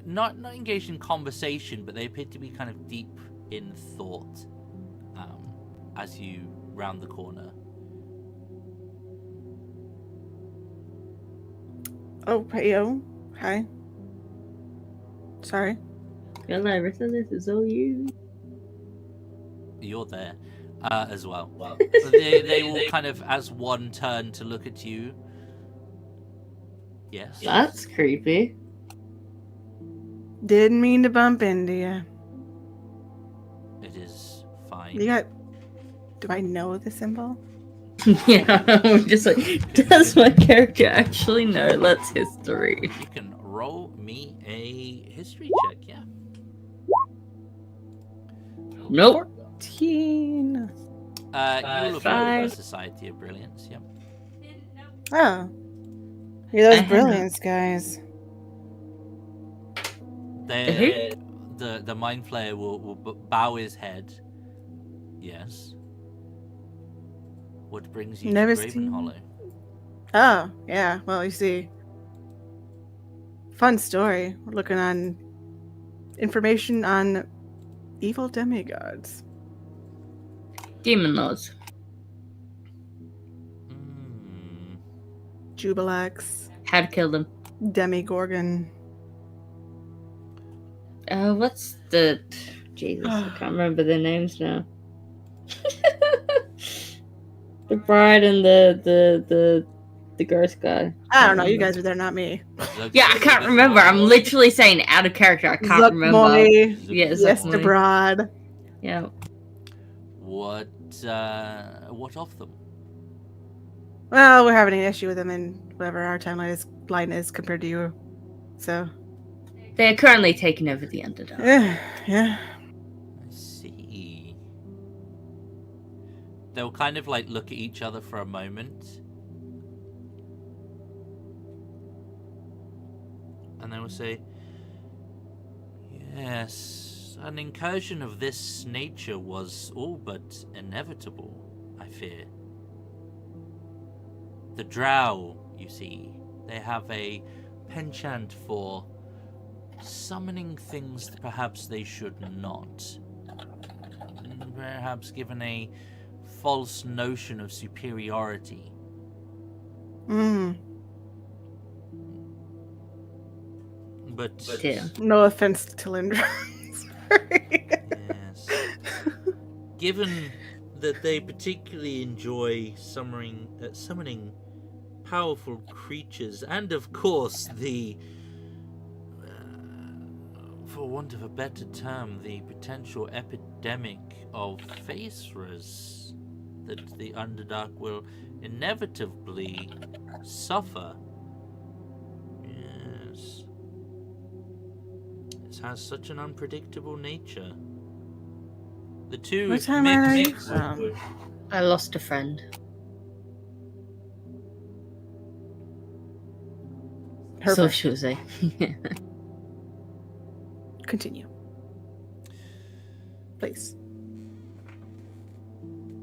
not engaged in conversation, but they appear to be kind of deep in thought as you round the corner. Oh, hey, oh, hi. Sorry. Hello, everything. This is all you. You're there as well. So they will kind of, as one, turn to look at you. Yes. That's creepy. Didn't mean to bump into you. It is fine. You got. Do I know the symbol? Yeah, I'm just like, does my character actually know? That's history. You can roll me a history check, yeah. Nope. 14. You will have heard Five. of the Society of Brilliance, yeah. Oh. You're those I brilliance guys. The Mind Flayer will bow his head. Yes. What brings you Never to seen- Ravenhollow? Oh, yeah. Well, you see. Fun story. We're looking on information on evil demigods. Demon Lords. Mm, Jubilax, Had killed him. Demigorgon. What's the... Jesus, I can't remember their names now. The bride and the ghost guy. I don't know. You guys are there, not me. Yeah, I can't remember. I'm literally saying out of character. I can't remember. Zuckmoy, Yeah, Yes, Zuckmoy. Broad. Yeah. What of them? Well, we're having an issue with them in whatever our timeline is compared to you. So, They are currently taking over the Underdark. yeah. I see. They'll kind of like look at each other for a moment. And they will say, yes, an incursion of this nature was all but inevitable, I fear. The Drow, you see, they have a penchant for summoning things that perhaps they should not. Perhaps given a false notion of superiority. Mm. But Yeah. No offense to Lindra. yes. Given that they particularly enjoy summoning powerful creatures, and of course the, for want of a better term, the potential epidemic of Facerers that the Underdark will inevitably suffer. Yes. It has such an unpredictable nature. The two What time are mix. you from? I lost a friend. Her So friend. she was say. Continue. Please.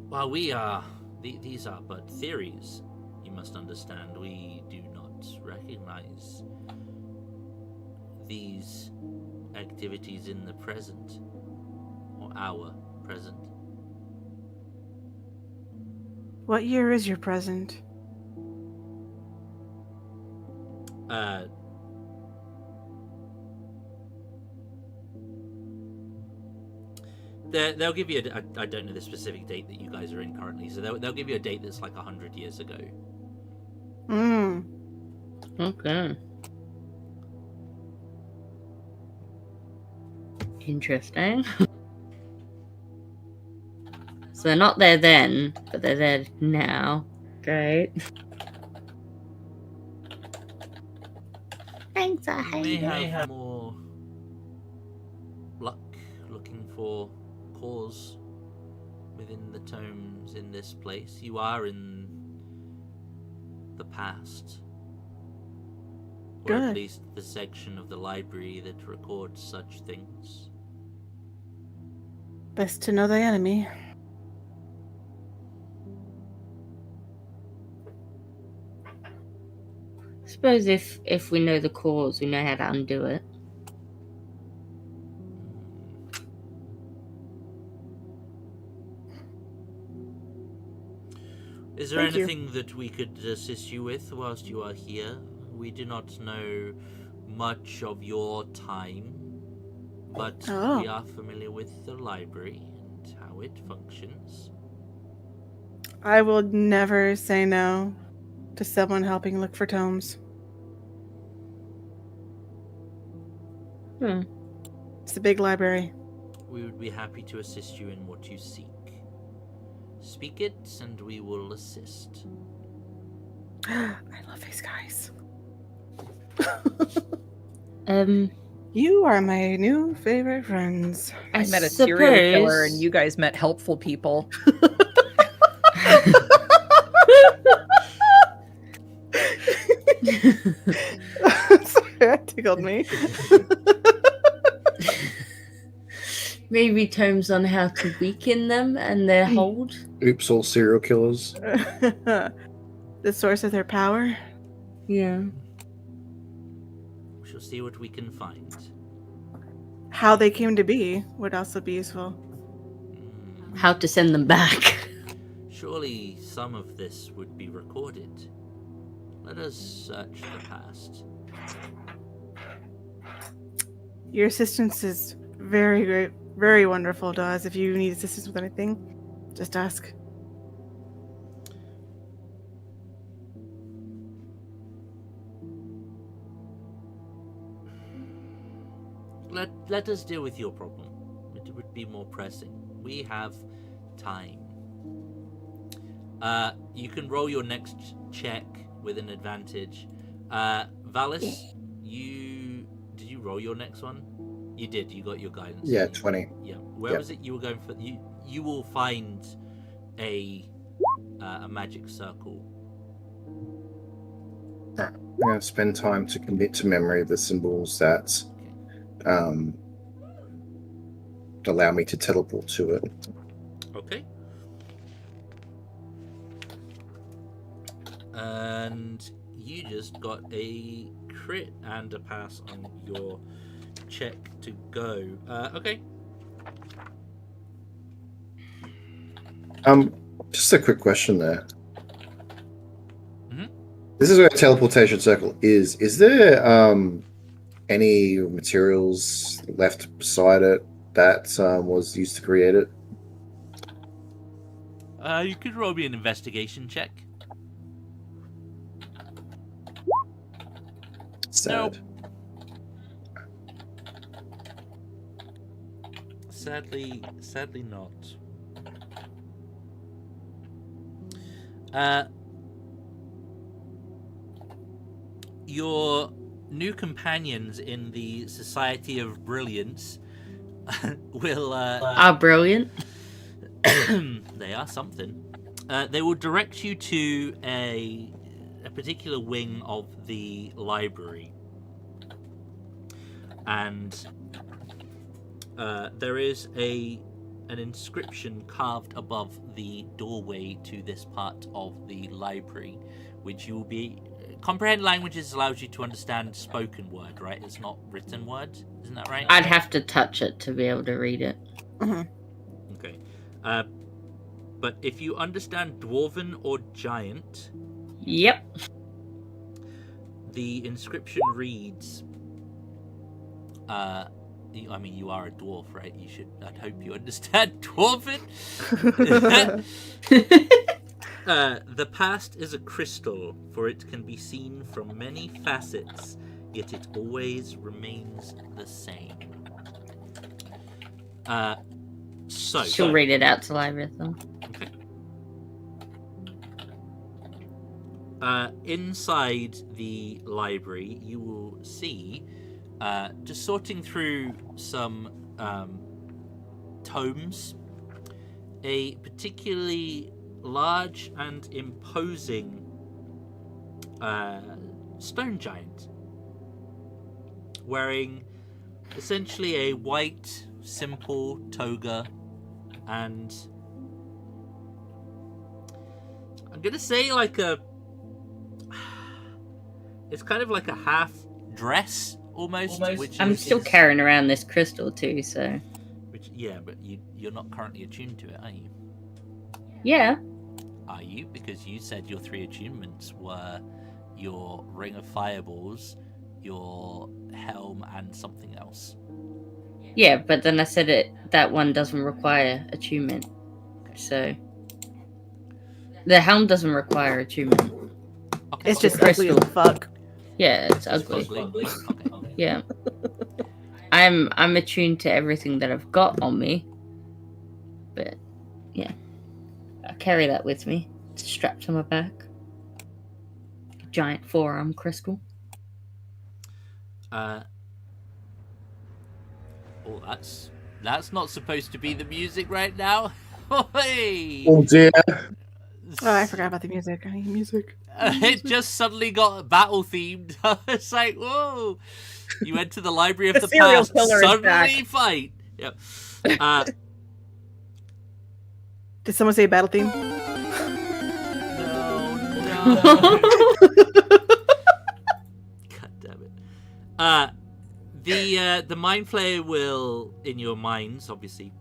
While these are but theories, you must understand, we do not recognize these activities in the present, or our present. What year is your present? They'll give you I don't know the specific date that you guys are in currently, so they'll give you a date that's like 100 years ago. Hmm. Okay. Interesting. So they're not there then, but they're there now. Great. Thanks, I You may hate have more luck looking for cause within the tomes in this place. You are in the past. Or at Good. least the section of the library that records such things. Best to know the enemy. Suppose if we know the cause, we know how to undo it. Is there Thank you. anything that we could assist you with whilst you are here? We do not know much of your time, but Oh. we are familiar with the library and how it functions. I will never say no to someone helping look for tomes. Hmm. It's a big library. We would be happy to assist you in what you seek. Speak it, and we will assist. I love these guys. You are my new favorite friends. I met a serial killer, and suppose- you guys met helpful people. Sorry, that tickled me. Maybe tomes on how to weaken them and their hold. Oops, all serial killers. The source of their power. Yeah. We shall see what we can find. How they came to be would also be useful. How to send them back. Surely some of this would be recorded. Let us search the past. Your assistance is very great, very wonderful, Dawes. If you need assistance with anything, just ask. Let us deal with your problem. It would be more pressing. We have time. You can roll your next check with an advantage. Valis, did you roll your next one? You did. You got your guidance. Yeah, didn't you? 20. Yeah. Where Yep. was it you were going for? You will find a magic circle. I'm going to spend time to commit to memory the symbols that allow me to teleport to it. Okay. And you just got a crit and a pass on your check to go. Okay. Just a quick question there. Mhm. This is where a teleportation circle is. Is there any materials left beside it that was used to create it? You could roll me an investigation check. Sad. Sadly not. Your new companions in the Society of Brilliance will Are brilliant. they are something. They will direct you to a particular wing of the library, and there is an inscription carved above the doorway to this part of the library, which you will be. Comprehend languages allows you to understand spoken word, right? It's not written word, isn't that right? I'd have to touch it to be able to read it. Okay. but if you understand Dwarven or Giant, Yep. the inscription reads, you are a dwarf, right? I'd hope you understand Dwarven. The past is a crystal, for it can be seen from many facets, yet it always remains the same. She'll read it out to Lyra. Inside the library, you will see, just sorting through some tomes, a particularly large and imposing stone giant, wearing essentially a white, simple toga, and I'm gonna say it's kind of like a half dress almost. Which I'm still carrying around this crystal too, so. But you're not currently attuned to it, are you? Yeah. Are you? Because you said your 3 attunements were your Ring of Fireballs, your helm, and something else. Yeah, but then I said that one doesn't require attunement. So the helm doesn't require attunement. Okay. It's just ugly as fuck. Yeah, it's ugly. Okay. Yeah. I'm attuned to everything that I've got on me. But yeah. I carry that with me. It's strapped to my back. Giant forearm crystal. That's not supposed to be the music right now. Hey! Oh dear. Oh, I forgot about the music. I need music. It just suddenly got battle themed. It's like, whoa! You went to the library of the serial past. killer is Suddenly back. fight. Yep. Did someone say battle theme? No. God damn it. The Mind Flayer will, in your minds, obviously,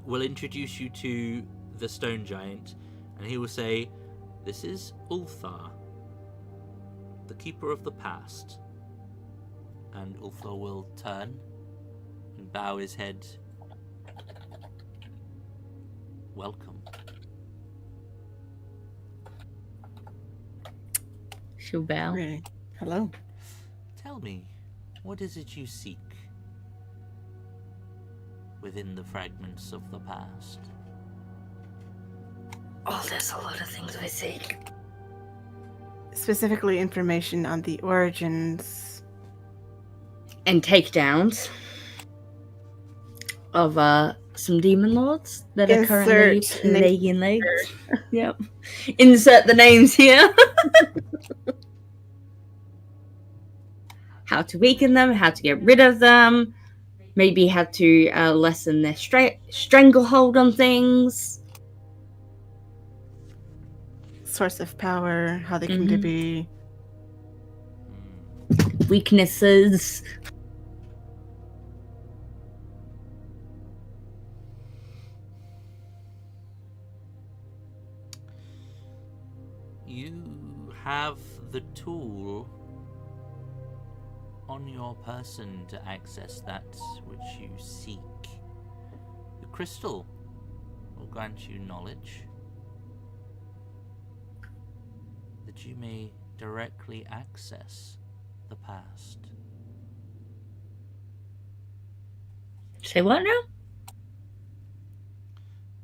will introduce you to the stone giant, and he will say, "This is Ulthar, the keeper of the past." And Ulthar will turn and bow his head. Welcome. She'll bow. Really? Hello. Tell me, what is it you seek within the fragments of the past? Oh, there's a lot of things I seek. Specifically information on the origins. And takedowns of some demon lords that are currently Insert plaguing legs. Yep. Insert the names here. How to weaken them, how to get rid of them, maybe how to lessen their stranglehold on things. Source of power, how they come to be. Weaknesses. You have the tool on your person to access that which you seek. The crystal will grant you knowledge that you may directly access the past. Say what now?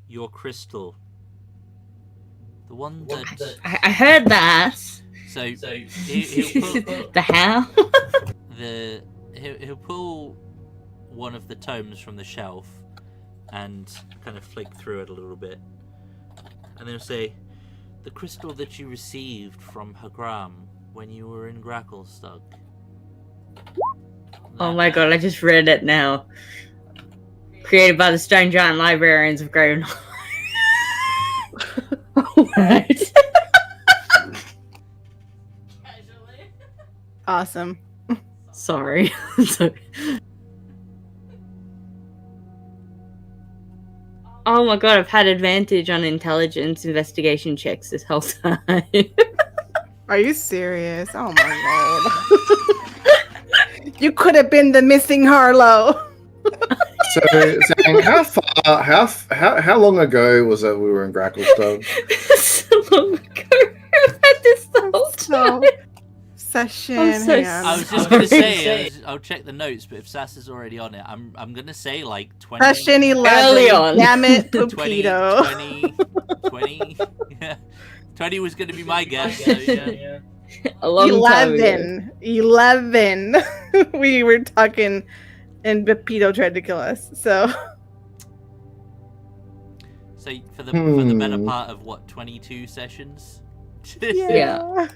Your crystal. The one that... I heard that. So he'll pull, The how? he'll pull one of the tomes from the shelf and kind of flick through it a little bit, and then he'll say, "The crystal that you received from Hagram when you were in Gracklestug." Oh my god, I just read it now. Created by the Stone Giant Librarians of Grey. What? Awesome. Sorry. Oh my god, I've had advantage on intelligence investigation checks this whole time. Are you serious? Oh my lord. You could have been the missing Harlow. So, saying how long ago was it we were in Gracklestone? So long ago. I've had this the whole time. So, session. I'm so hang on. I was just gonna say, I'll check the notes, but if Sass is already on it, I'm gonna say like 20. Session 11. Early on. Damn it, 20, Pupito. 20, yeah. 20 was gonna be my guess. So, yeah. A long time ago. 11. We were talking, and Pepito tried to kill us. So So for the better part of what, 22 sessions? Yeah.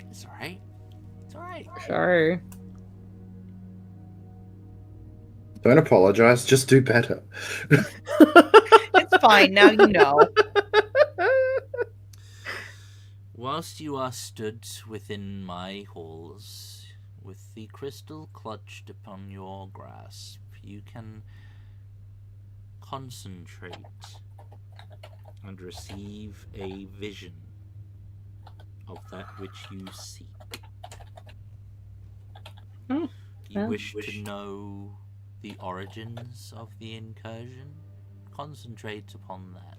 It's alright. It's alright. Sure. Don't apologize. Just do better. It's fine. Now you know. Whilst you are stood within my halls, with the crystal clutched upon your grasp, you can concentrate and receive a vision of that which you seek. Oh, You well. wish to know the origins of the incursion? Concentrate upon that.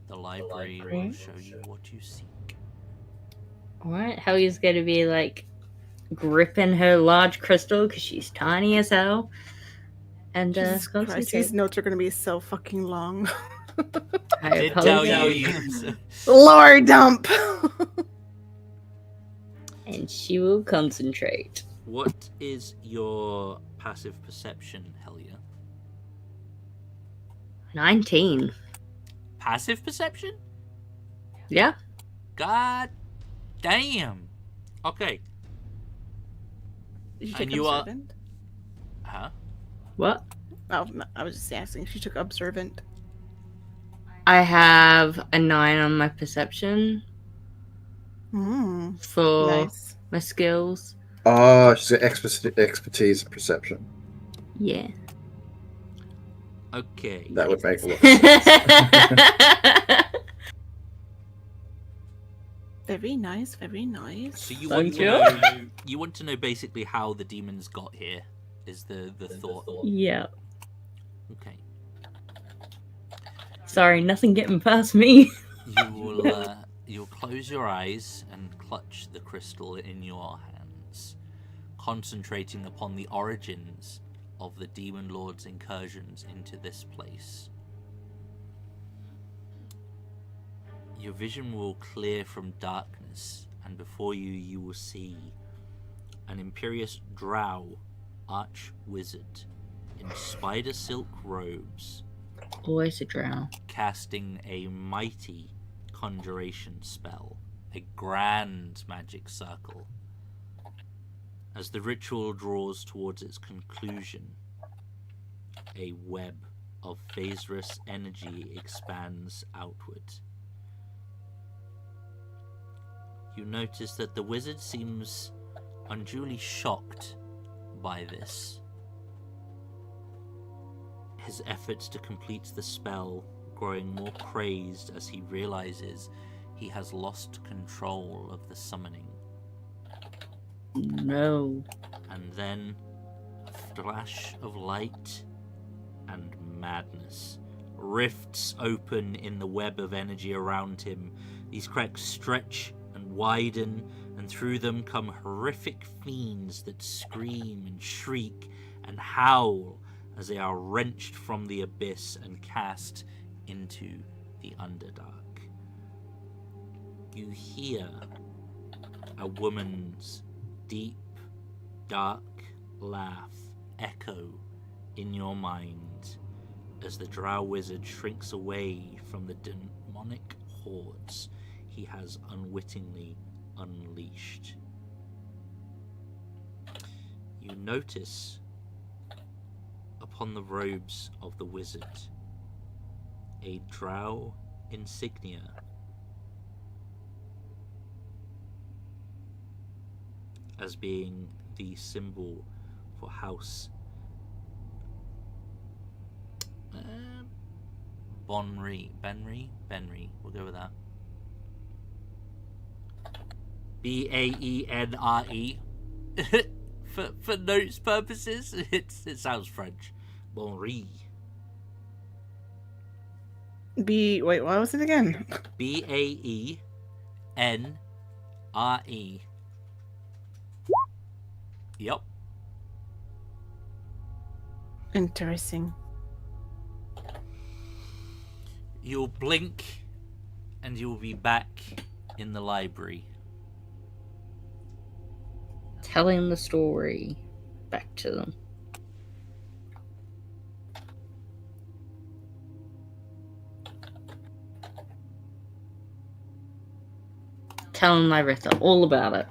The library will show you what you seek. Alright, Helga's gonna be like gripping her large crystal because she's tiny as hell. And Jesus Christ, concentrate. these notes are gonna be so fucking long. I Did tell apologize. you. Lore dump. And she will concentrate. What is your passive perception, Helia? 19. Passive perception? Yeah. God damn. Okay. Did you And take you are- observant? Huh? What? Oh, no, I was just asking if you took observant. I have a 9 on my perception Hmm. for Nice. my skills. Oh, she's got expertise and perception. Yeah. Okay. That would make a lot of sense. Very nice. Very nice. So you Thank want to you. know, you want to know basically how the demons got here, is the thought. Yeah. Okay. Sorry, nothing getting past me. You will you'll close your eyes and clutch the crystal in your hands, concentrating upon the origins of the Demon Lord's incursions into this place. Your vision will clear from darkness, and before you, you will see an imperious drow arch wizard in spider silk robes, Always a drow. casting a mighty conjuration spell, a grand magic circle. As the ritual draws towards its conclusion, a web of phasrous energy expands outward. You notice that the wizard seems unduly shocked by this. His efforts to complete the spell growing more crazed as he realizes he has lost control of the summoning. No. And then a flash of light and madness. Rifts open in the web of energy around him. These cracks stretch and widen, and through them come horrific fiends that scream and shriek and howl as they are wrenched from the abyss and cast into the Underdark. You hear a woman's deep, dark laugh echo in your mind as the Drow Wizard shrinks away from the demonic hordes he has unwittingly unleashed. You notice upon the robes of the wizard a Drow insignia as being the symbol for House Benry. We'll go with that. Baenre. For notes purposes, it sounds French. Benry. Wait, what was it again? Baenre. Yep. Interesting. You'll blink, and you'll be back in the library. Telling the story back to them. Telling Lyretta all about it.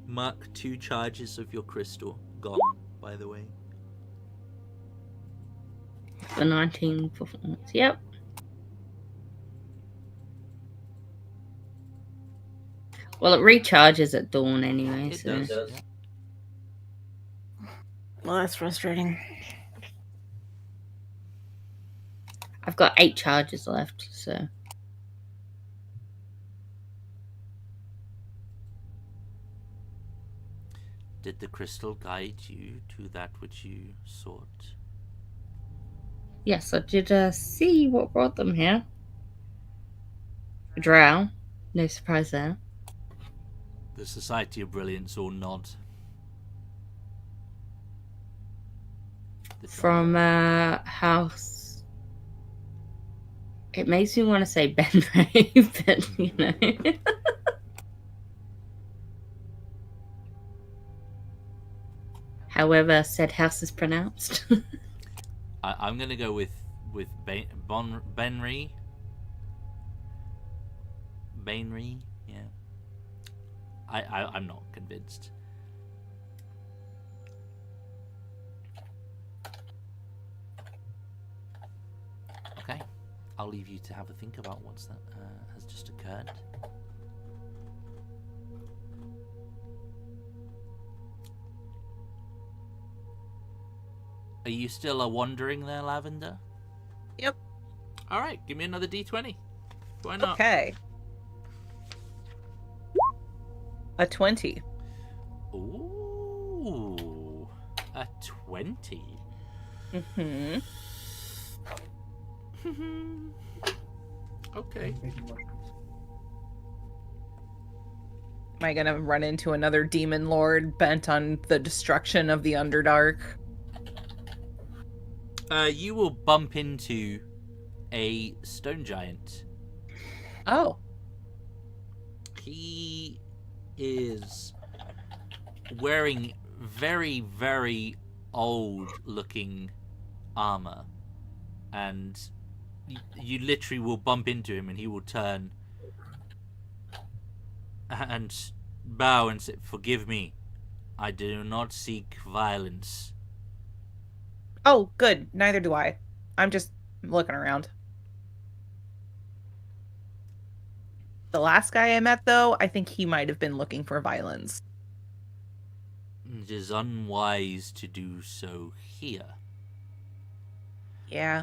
Mark 2 charges of your crystal. Gone, by the way. For 19 performance. Yep. Well, it recharges at dawn anyway, It so. does. Well, that's frustrating. I've got 8 charges left, so. Did the crystal guide you to that which you sought? Yes, I did see what brought them here. A drow. No surprise there. The Society of Brilliance all nod. The From house. It makes me want to say Benray, but you know. However, said house is pronounced. I'm gonna go with Benry. Bainry, yeah. I'm not convinced. Okay, I'll leave you to have a think about what's that has just occurred. Are you still wandering there, Lavender? Yep. All right, give me another D20. Why not? Okay. A 20. Ooh, a 20. Mm-hmm. Okay. Am I gonna run into another demon lord bent on the destruction of the Underdark? You will bump into a stone giant. Oh. He is wearing very, very old-looking armor, and you literally will bump into him, and he will turn and bow and say, "Forgive me. I do not seek violence." Oh, good. Neither do I. I'm just looking around. The last guy I met, though, I think he might have been looking for violence. It is unwise to do so here. Yeah.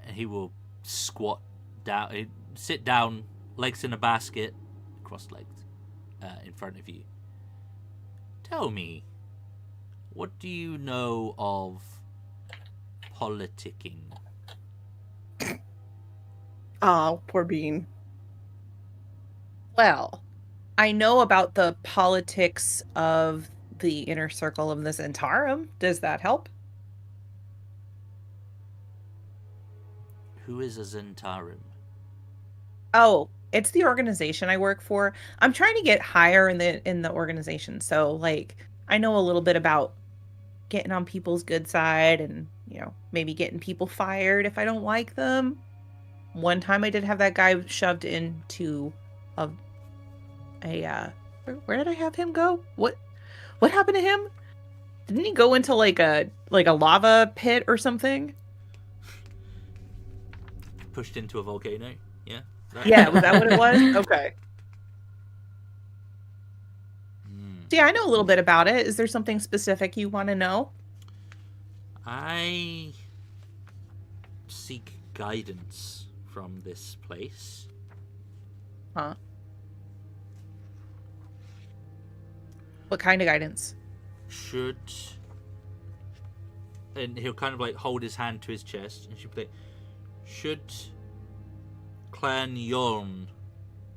And he will squat down, sit down, legs in a basket, cross-legged, in front of you. Tell me, what do you know of politicking? Oh, poor Bean. Well, I know about the politics of the inner circle of the Zentarum. Does that help? Who is a Zentarum? Oh, it's the organization I work for. I'm trying to get higher in the organization. So, like, I know a little bit about getting on people's good side and, you know, maybe getting people fired if I don't like them. One time I did have that guy shoved into a where did I have him go? What happened to him? Didn't he go into like a lava pit or something? Pushed into a volcano? Yeah? Yeah, was that what it was? Okay. Hmm. Yeah, I know a little bit about it. Is there something specific you want to know? I seek guidance from this place. Huh? What kind of guidance? Should, and he'll kind of like hold his hand to his chest, and she'll be like, should Clan Yorn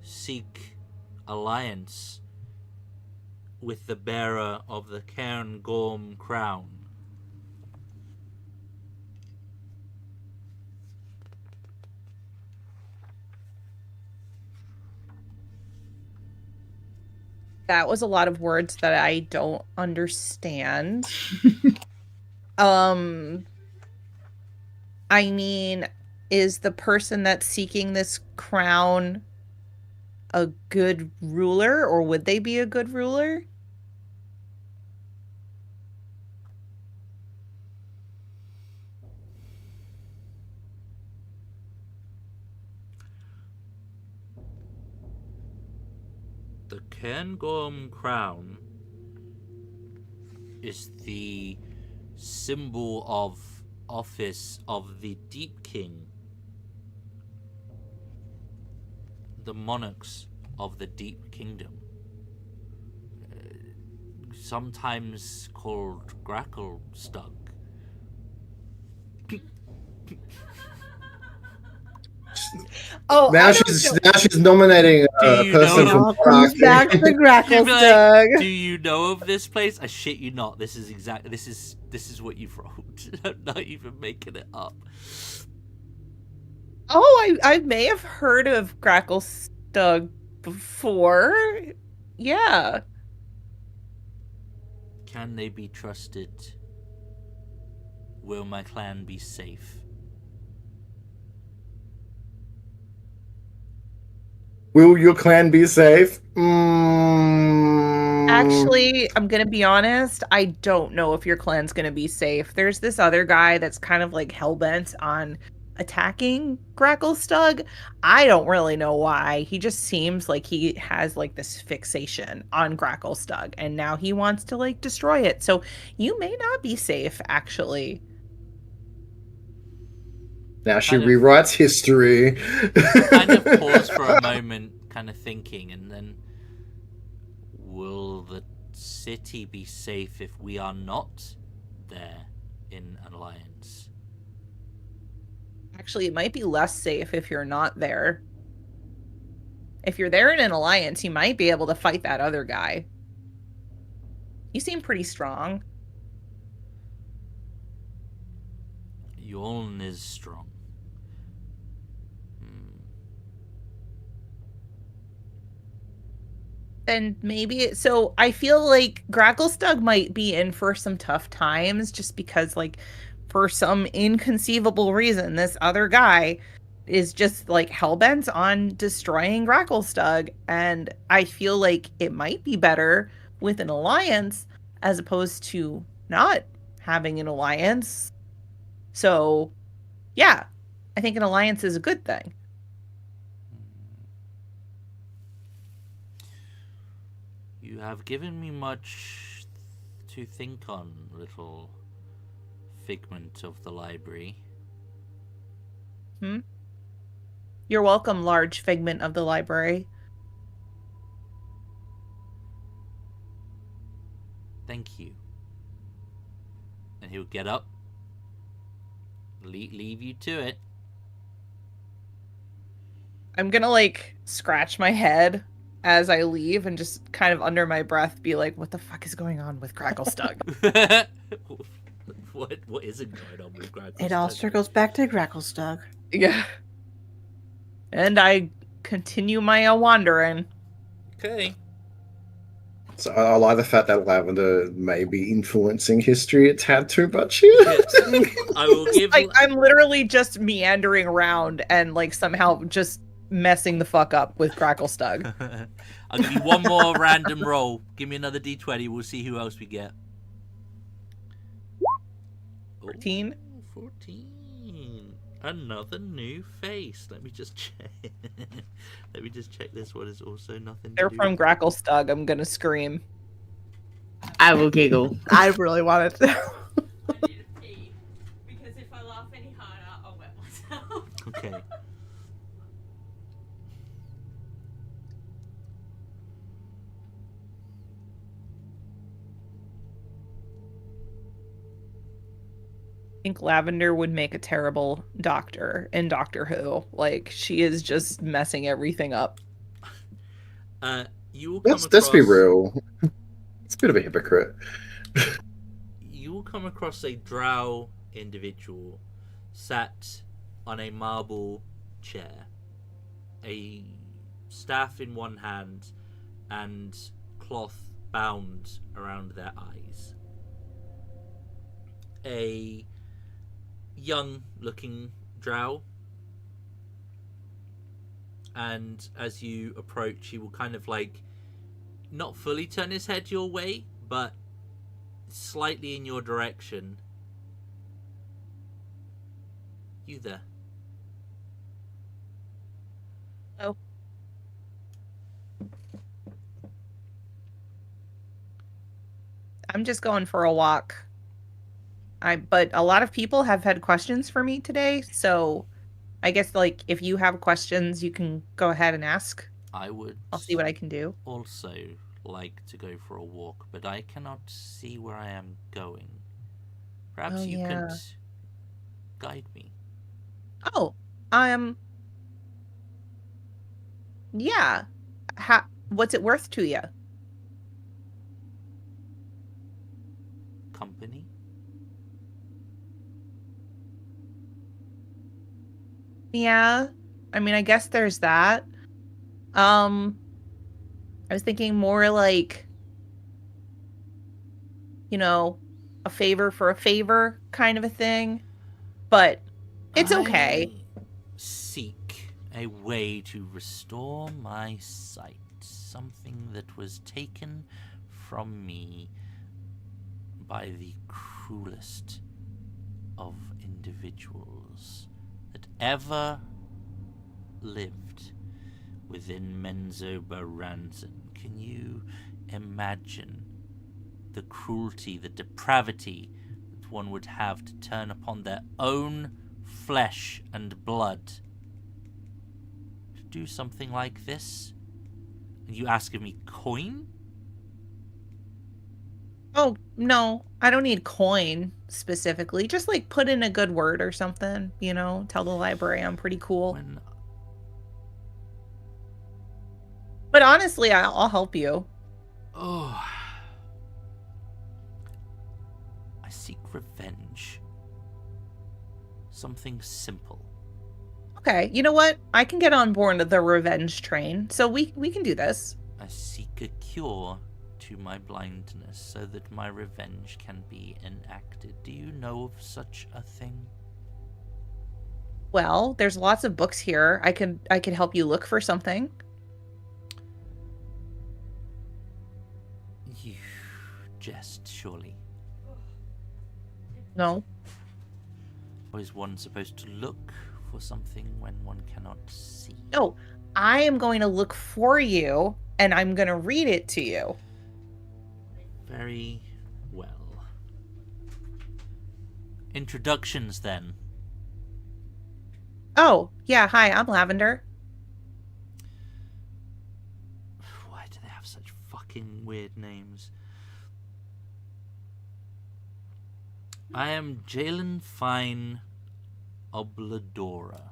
seek alliance with the bearer of the Cairn Gorm crown? That was a lot of words that I don't understand. I mean, is the person that's seeking this crown a good ruler, or would they be a good ruler? The Cairngorm crown is the symbol of office of the Deep King, the monarchs of the Deep Kingdom, sometimes called Gracklstugh. Oh, Now I don't she's know. now she's nominating Do a you person know- from Welcome Prague. back to You'd be Gracklestug. like, do you know of this place? I shit you not. This is this is what you've wrote. I'm not even making it up. Oh, I may have heard of Gracklstugh before. Yeah. Can they be trusted? Will my clan be safe? Will your clan be safe? Actually, I'm gonna be honest. I don't know if your clan's gonna be safe. There's this other guy that's kind of like hellbent on attacking Gracklstugh. I don't really know why. He just seems like he has like this fixation on Gracklstugh, and now he wants to like destroy it. So you may not be safe, actually. Now she Kind of- rewrites history. Kind of pause for a moment, kind of thinking, and then, will the city be safe if we are not there in alliance? Actually, it might be less safe if you're not there. If you're there in an alliance, you might be able to fight that other guy. You seem pretty strong. Yorn is strong. And maybe so I feel like Gracklstugh might be in for some tough times just because like for some inconceivable reason this other guy is just like hellbent on destroying Gracklstugh, and I feel like it might be better with an alliance as opposed to not having an alliance. So yeah, I think an alliance is a good thing. You have given me much to think on, little figment of the library. You're welcome, large figment of the library. Thank you. And he'll get up, leave you to it. I'm gonna like scratch my head as I leave and just kind of under my breath be like, what the fuck is going on with Gracklstugh? What isn't going on with Gracklstugh? It all circles back to Gracklestug. Yeah. And I continue my wandering. Okay. So I like the fact that Lavender may be influencing history a tad too much here. Yes. I will give. Like I'm literally just meandering around and like somehow just messing the fuck up with Gracklstugh. I'll give you one more random roll. Give me another d20. We'll see who else we get. 14. Ooh, 14. Another new face. Let me just check. Let me just check this one is also nothing. They're to do from with- Gracklstugh. I'm gonna scream. I will giggle. I really wanted to. think Lavender would make a terrible doctor in Doctor Who. Like, she is just messing everything up. You will come Let's be across- real. It's a bit of a hypocrite. You will come across a drow individual sat on a marble chair, a staff in one hand, and cloth bound around their eyes. A young-looking drow, and as you approach, he will kind of like not fully turn his head your way, but slightly in your direction. You there? Oh. I'm just going for a walk. But a lot of people have had questions for me today, so I guess like if you have questions, you can go ahead and ask. I would I'll see what I can do. also like to go for a walk, but I cannot see where I am going. Perhaps Oh, you yeah. could guide me. Oh, yeah. What's it worth to you? Company? Yeah. I mean, I guess there's that. I was thinking more like, you know, a favor for a favor kind of a thing. But it's okay. I seek a way to restore my sight, something that was taken from me by the cruelest of individuals that ever lived within Menzoberranzan. Can you imagine the cruelty, the depravity that one would have to turn upon their own flesh and blood to do something like this? And you ask of me coin? Oh, no. I don't need coin specifically. Just like put in a good word or something, you know, tell the library I'm pretty cool. When But honestly, I'll help you. oh, I seek revenge. Something simple. Okay, you know what? I can get on board the revenge train. So we can do this. I seek a cure to my blindness so that my revenge can be enacted. Do you know of such a thing? Well, there's lots of books here. I could help you look for something. You jest, surely. No. Or is one supposed to look for something when one cannot see? No. I am going to look for you and I'm going to read it to you. Very well. Introductions, then. Oh, yeah, hi, I'm Lavender. Why do they have such fucking weird names? I am Jalen Fine Obladora.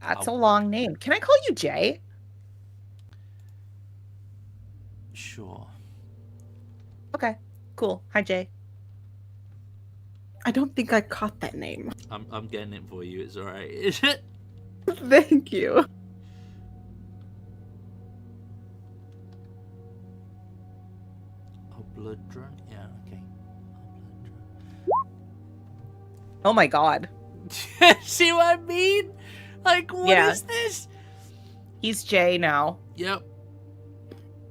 That's Oh. a long name. Can I call you Jay? Sure. Okay, cool. Hi, Jay. I don't think I caught that name. I'm getting it for you. It's alright. Is it? Thank you. Obladra? Yeah, okay. Oh my god. Obladra. See what I mean? Like, what is Yeah. this? He's Jay now. Yep.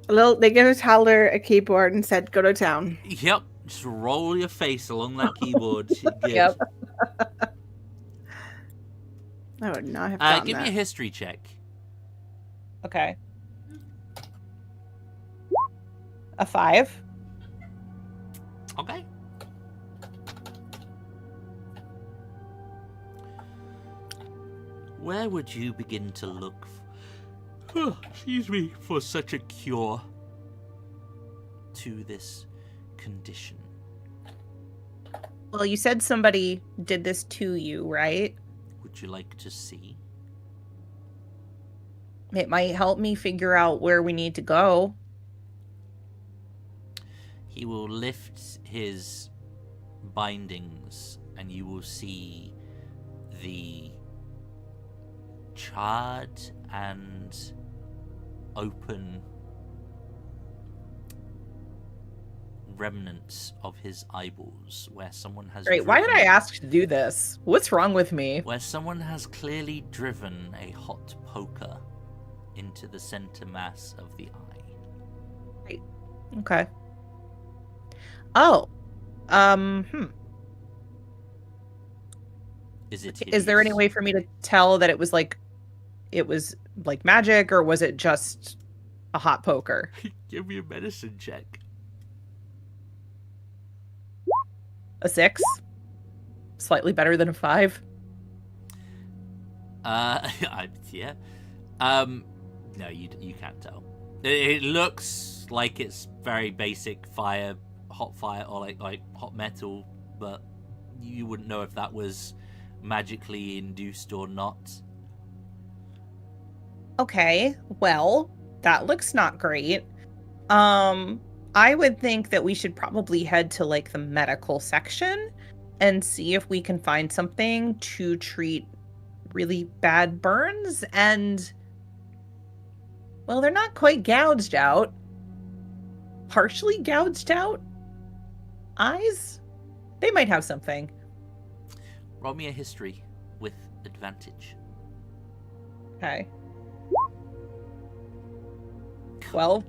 They gave a toddler a keyboard and said, "Go to town." Yep. Just roll your face along that keyboard. You're good. Yep. I would not have done Give that. me a history check. Okay. A 5. Okay. Where would you begin to look excuse me, for such a cure to this condition? Well, you said somebody did this to you, right? Would you like to see? It might help me figure out where we need to go. He will lift his bindings, and you will see the charred and open remnants of his eyeballs, where someone has Great. Why did I ask to do this? What's wrong with me? where someone has clearly driven a hot poker into the center mass of the eye. Okay. Oh. Is there any way for me to tell that it was like magic, or was it just a hot poker? Give me a medicine check. A 6? Slightly better than a 5? Yeah. No, you can't tell. It looks like it's very basic fire, hot fire, or like hot metal, but you wouldn't know if that was magically induced or not. Okay, well, that looks not great. I would think that we should probably head to like the medical section and see if we can find something to treat really bad burns. And, well, they're not quite gouged out. Partially gouged out eyes? They might have something. Roll me a history with advantage. Okay. 12.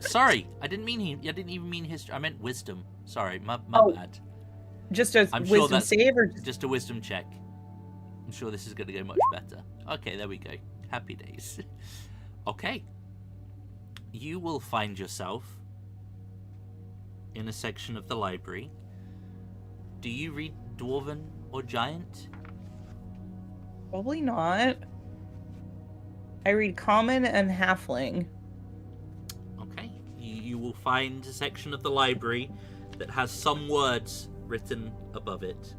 Sorry, I didn't even mean history. I meant wisdom. Sorry, my Oh. bad. Just a I'm sure wisdom that's save, or just a wisdom check. I'm sure this is going to go much better. Okay, there we go. Happy days. Okay. You will find yourself in a section of the library. Do you read Dwarven or Giant? Probably not. I read Common and Halfling. Okay. You will find a section of the library that has some words written above it.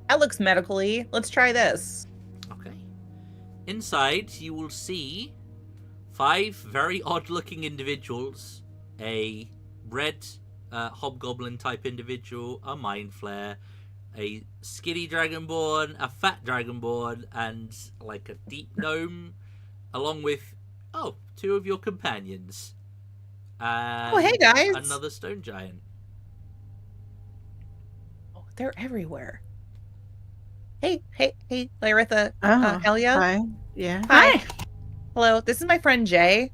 That looks medically. Let's try this. Okay. Inside, you will see 5 very odd-looking individuals. A red hobgoblin type individual, a mind flare, a skinny dragonborn, a fat dragonborn, and like a deep gnome, along with 2 of your companions. And Oh, hey, guys. another stone giant. Oh, they're everywhere. Hey, Laritha. Oh, Elia. hi. Yeah. Hi. Hello. This is my friend Jay.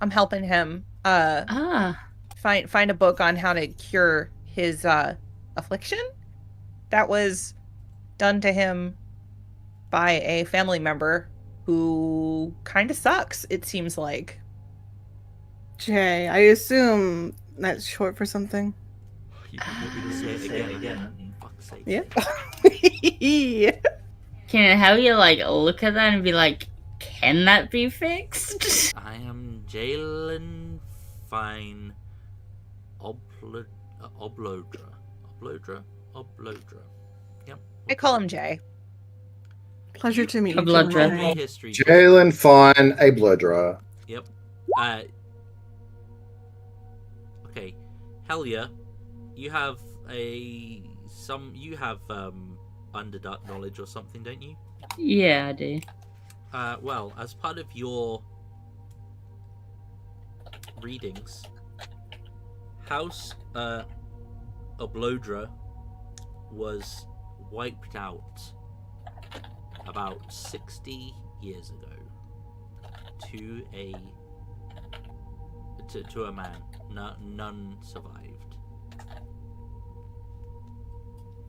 I'm helping him find a book on how to cure his affliction that was done to him by a family member who kind of sucks, it seems like. Jay, I assume that's short for something. You want me to say it again? Fuck's sake. Yeah. Can Helia like look at that and be like, can that be fixed? I am Jalen Fine Oblodra. Yep. I call him Jay. Pleasure to meet A you. blood Jay. drip. Roll me history. Jalen Fine, a bloodra. Yep. Okay, Helia, you have Underdark knowledge or something, don't you? Yeah, I do. Well, as part of your readings, House Oblodra was wiped out about 60 years ago to a man. None survived.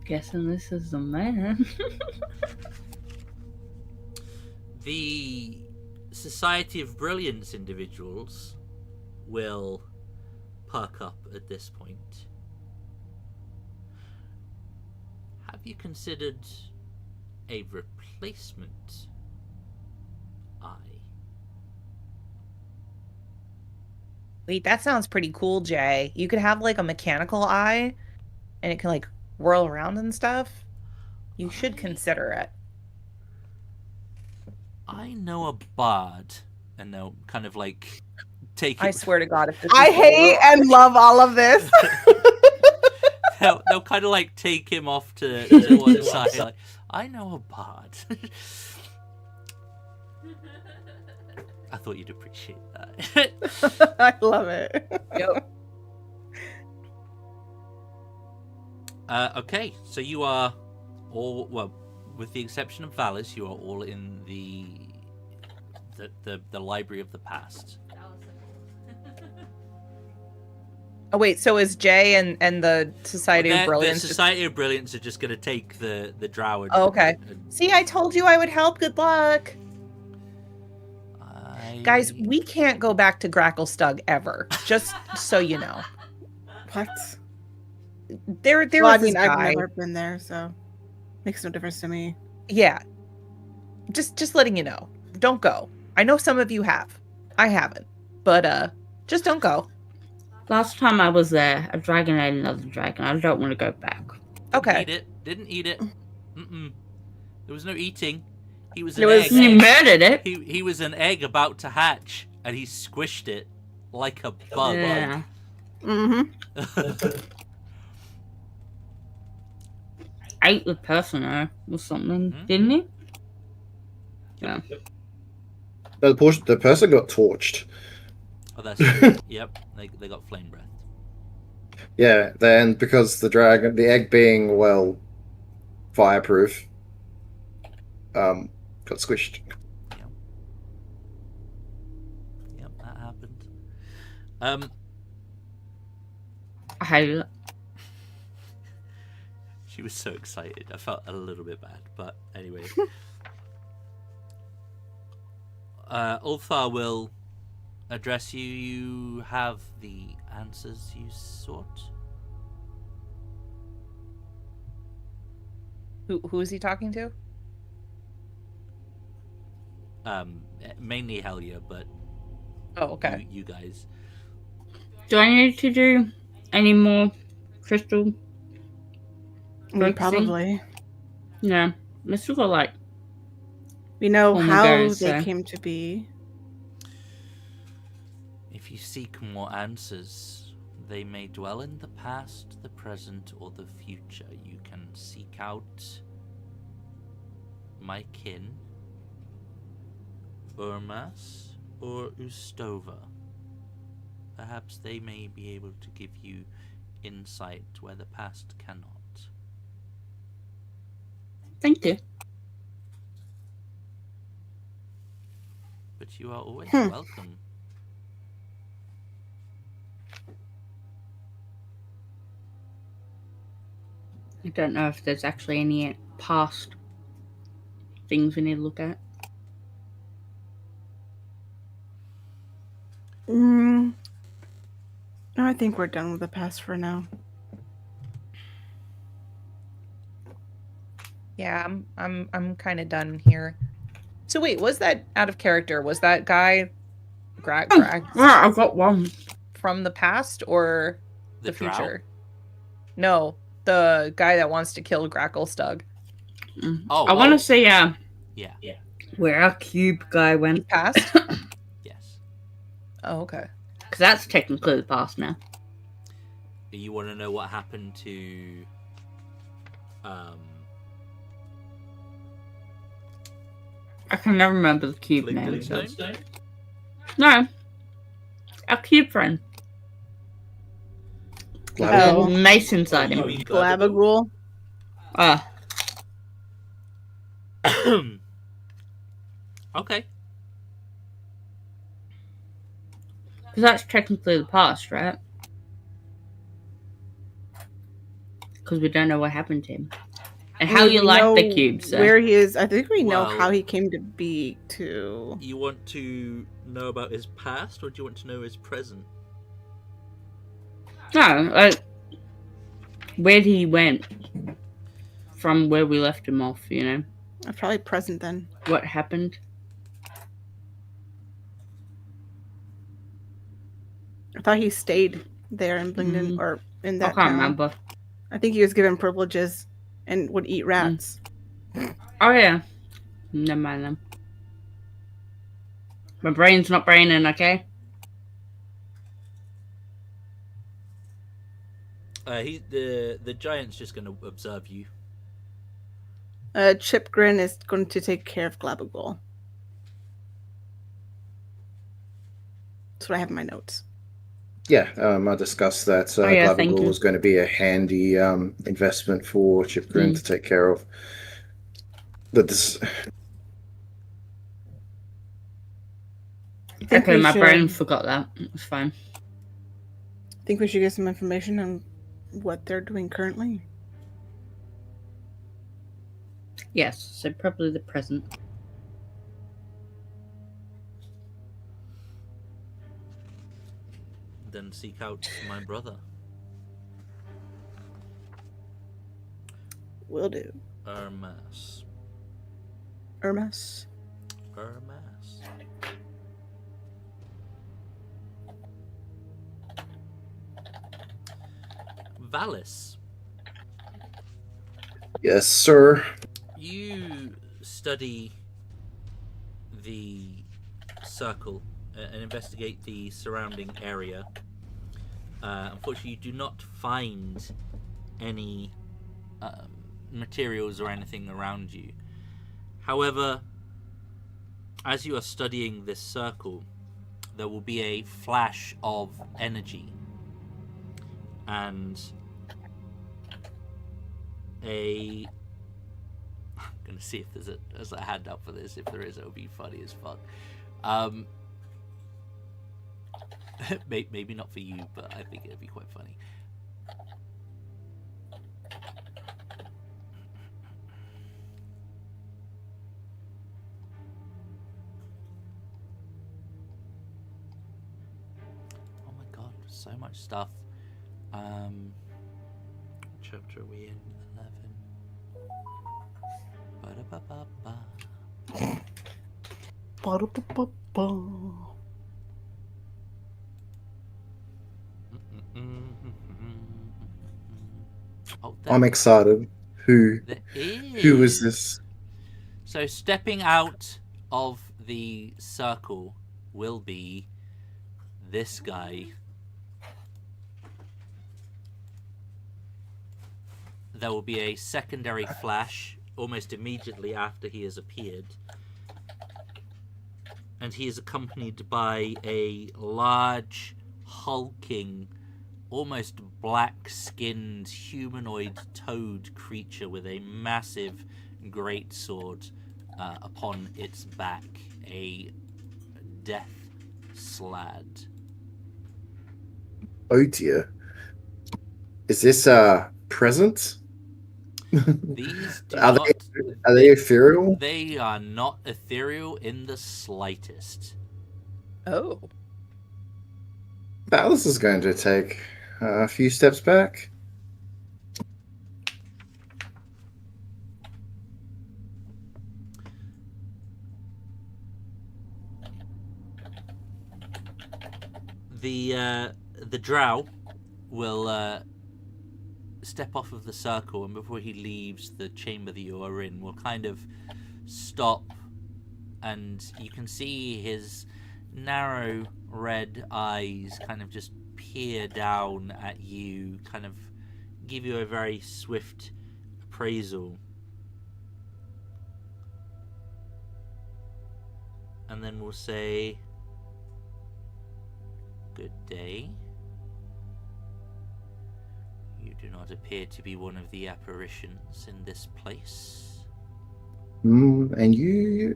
Guessing this is the man. The Society of Brilliance individuals will perk up at this point. Have you considered a replacement eye? Wait, that sounds pretty cool, Jay. You could have like a mechanical eye and it can like whirl around and stuff. You should consider it. I know a bard, and they'll kind of like take I it. swear to God, if this I is hate and love all of this. They'll kind of like take him off to one side. Like, I know a bard. I thought you'd appreciate that. I love it. Yep. Okay, so you are all, well, with the exception of Valis, you are all in the Library of the Past. Oh wait, so is Jay and the Society of Brilliance? The Society of Brilliance are just going to take the drow. And, Oh, okay. and See, I told you I would help. Good luck. I... Guys, we can't go back to Gracklestug ever. Just so you know. What? There Well, was I this mean, I've guy. never been there, so makes no difference to me. Yeah. Just letting you know. Don't go. I know some of you have. I haven't. But just don't go. Last time I was there, a dragon ate another dragon. I don't want to go back. Okay. Didn't eat it. Mm-mm. There was no eating. He was an There was- egg. You murdered it. He was an egg about to hatch, and he squished it like a bug. Yeah. Mm-hmm. Ate the person or something, Mhm. didn't he? Yeah. The person got torched. Oh, that's true. Yep, they got flame breath. Yeah, then because the egg being, well, fireproof, got squished. Yep, that happened. I hated it. She was so excited. I felt a little bit bad, but anyway. Ulthar will address you. You have the answers you sought. Who is he talking to? Mainly Helia, but Oh, okay. you guys. Do I need to do any more crystal? Focusing? Probably. No. Let's still got like We know Oh my how God, they so- came to be. If you seek more answers, they may dwell in the past, the present, or the future. You can seek out my kin, Urmas, or Ustova. Perhaps they may be able to give you insight where the past cannot. thank you. But you are always Hmm. welcome. I don't know if there's actually any past things we need to look at. No, I think we're done with the past for now. Yeah, I'm kind of done here. So wait, was that out of character? Was that guy Greg Yeah, I've got one. from the past or the drow? future? No, the guy that wants to kill Gracklestug. Oh, I want oh. to see Yeah. where our cube guy went. Past? Yes. Oh, okay. Because that's technically the past now. You want to know what happened to I can never remember the cube Blink name. So. Glintstone? No. Our cube friend. Oh. Mace inside You him. mean Glabagul. Ah, Okay. because that's technically the past, right? Because we don't know what happened to him. And how you We like the know cube, so. Where he is. I think we know Well- how he came to be, too. You want to know about his past, or do you want to know his present? No, like, where he went from where we left him off, you know? Probably present then. What happened? I thought he stayed there in Blingden or in I that can't town. remember. I think he was given privileges and would eat rats. Oh yeah. Never mind then. My brain's not braining, okay? The giant's just going to observe you. Chipgrin is going to take care of Glabagol. That's what I have in my notes. Yeah, I discussed that yeah, thank Glabagol you. was going to be a handy investment for Chipgrin to take care of. But this, Think Okay, we my should- brain forgot that. It's fine. think we should get some information on what they're doing currently. Yes, so probably the present. Then seek out my brother. Will do. Hermes. Hermes. Hermes. Valis, yes, sir. you study the circle and investigate the surrounding area. Unfortunately, you do not find any materials or anything around you. However, as you are studying this circle, there will be a flash of energy and I'm gonna see if there's a handout for this. If there is, it'll be funny as fuck. Maybe not for you, but I think it'd be quite funny. Oh my god, so much stuff. Chapter are we in? 11. Ba-da-ba-ba-ba. Oh, I'm excited. Who there is this? So stepping out of the circle will be this guy. There will be a secondary flash almost immediately after he has appeared. And he is accompanied by a large, hulking, almost black-skinned humanoid toad creature with a massive greatsword upon its back, a death slad. Oh dear. Is this present? These do Are not, Are they ethereal? they are not ethereal in the slightest. Oh. Valis is going to take a few steps back. The drow will step off of the circle, and before he leaves the chamber that you are in, will kind of stop, and you can see his narrow red eyes kind of just peer down at you, kind of give you a very swift appraisal. And then we'll say, "Good day. You do not appear to be one of the apparitions in this place." And you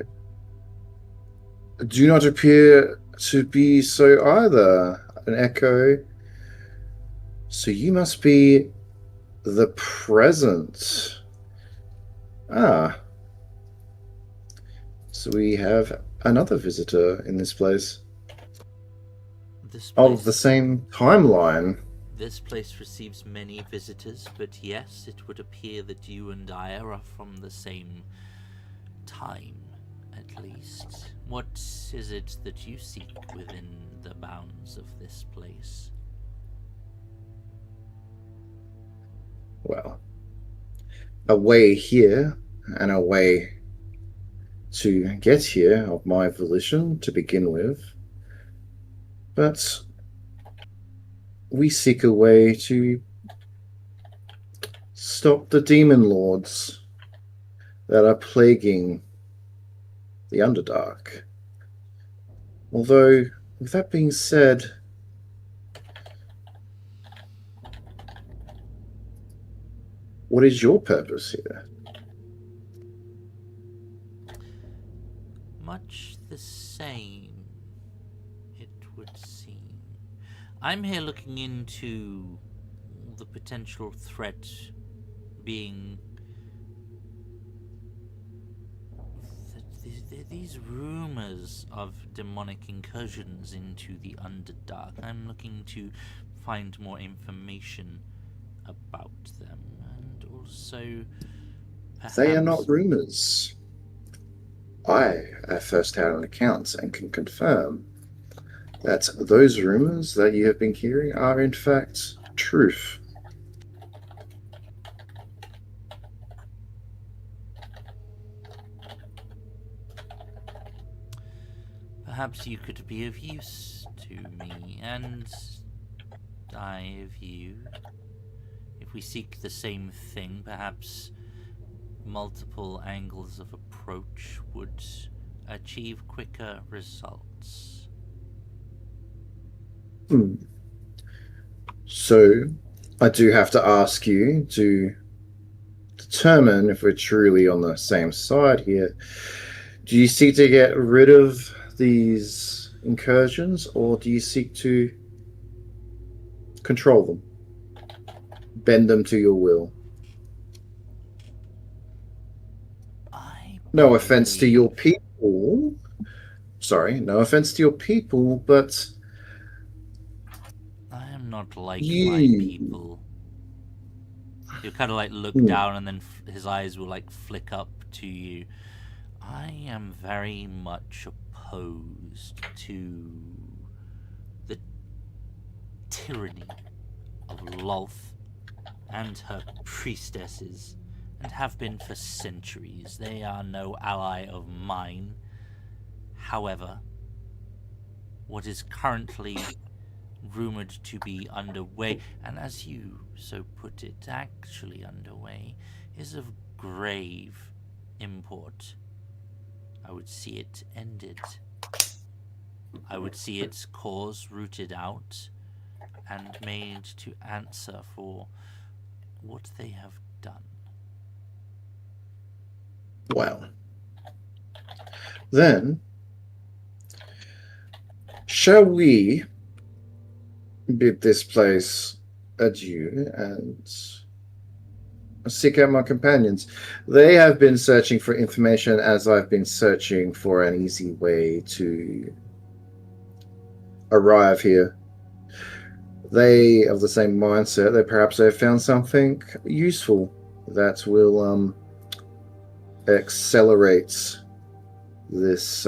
do not appear to be so either. An echo. So you must be the present. Ah. So we have another visitor in this place. This Of the same timeline. This place receives many visitors, but yes, it would appear that you and I are from the same time, at least. What is it that you seek within the bounds of this place. Well, a way here and a way to get here of my volition to begin with. But we seek a way to stop the demon lords that are plaguing the Underdark. Although, with that being said, what is your purpose here? Much the same, it would seem. I'm here looking into the potential threat being these rumors of demonic incursions into the Underdark. I'm looking to find more information about them, and also perhaps... They are not rumors. I have first-hand accounts and can confirm that those rumors that you have been hearing are in fact truth. Perhaps you could be of use to me, and I of you. If we seek the same thing, perhaps multiple angles of approach would achieve quicker results. So, I do have to ask you to determine if we're truly on the same side here. Do you seek to get rid of these incursions, or do you seek to control them? Bend them to your will? No offense to your people. Sorry, no offense to your people, but I am not like my people. He'll kind of like look down, and then his eyes will like flick up to you. I am very much opposed to the tyranny of Lolth and her priestesses, and have been for centuries. They are no ally of mine. However, what is currently rumored to be underway, and as you so put it, actually underway, is of grave import. I would see it ended. I would see its cause rooted out and made to answer for what they have done. well. Then, shall we bid this place adieu and seek out my companions? They have been searching for information as I've been searching for an easy way to arrive here. They of the same mindset. They perhaps have found something useful that will accelerate this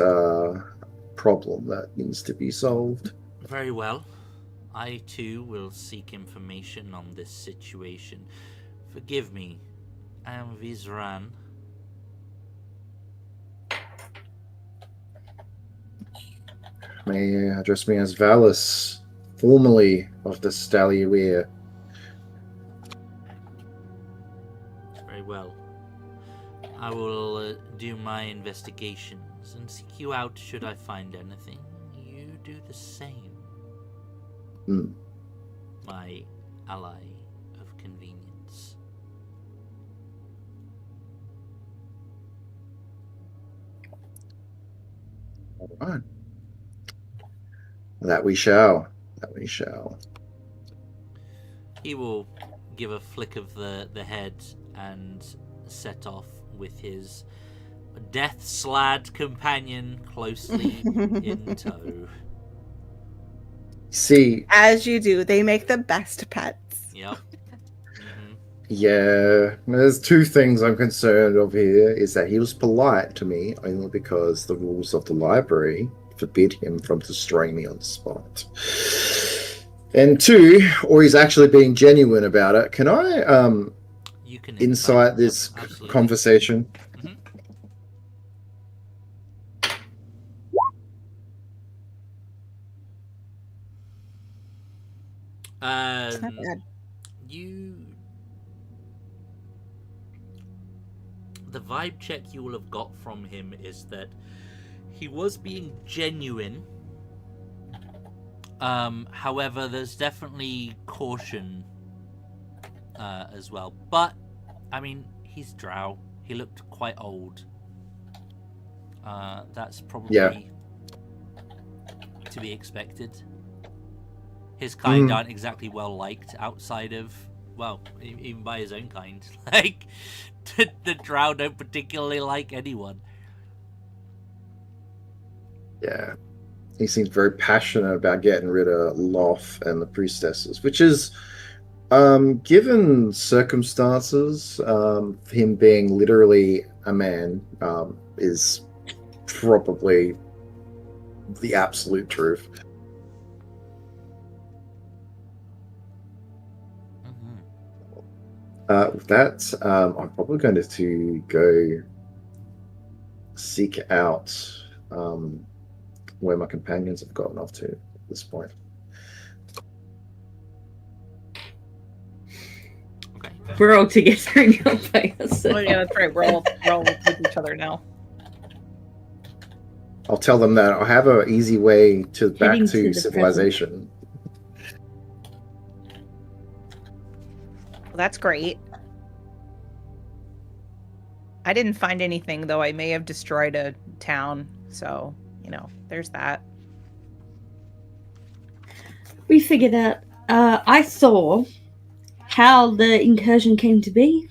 problem that needs to be solved. Very well. I too will seek information on this situation. Forgive me, I am Vizran. May address me as Valus, formerly of the Staliuir. Very well. I will do my investigations and seek you out should I find anything. You do the same. My ally of convenience. All right. That we shall. That we shall. He will give a flick of the head and set off with his death-slad companion closely in tow. See, As you do, they make the best pets. Yep. yeah, there's two things I'm concerned of here. Is that he was polite to me only because the rules of the library forbid him from destroying me on the spot. And 2, or he's actually being genuine about it. Can I You can insight this absolutely. conversation? It's not bad. The vibe check you will have got from him is that he was being genuine. However, there's definitely caution as well. But I mean, he's drow. He looked quite old. That's probably to be expected. His kind aren't exactly well liked outside of, well, even by his own kind. Like, the drow don't particularly like anyone. Yeah. He seems very passionate about getting rid of Loth and the priestesses, which is, given circumstances, him being literally a man is probably the absolute truth. With that, I'm probably going to go seek out where my companions have gotten off to at this point. Okay. We're all together now by ourselves. Oh yeah, that's right. We're all with each other now. I'll tell them that I have an easy way to back Heading to to the civilization. Well, that's great. I didn't find anything, though. I may have destroyed a town, so, you know, there's that. We figured out. I saw how the incursion came to be.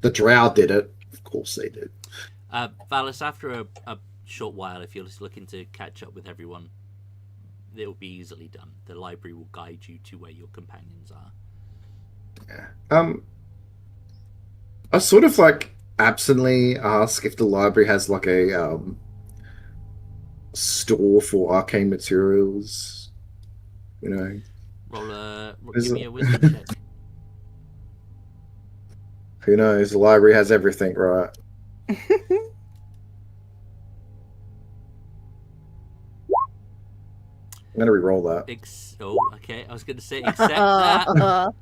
The drow did it. Of course they did. Valis, after a short while, if you're just looking to catch up with everyone, it'll be easily done. The library will guide you to where your companions are. Yeah. I sort of like absently ask if the library has like a store for arcane materials. You know. Give me a wisdom check. Who knows? The library has everything, right? I'm gonna re-roll that. Okay. I was going to say accept that.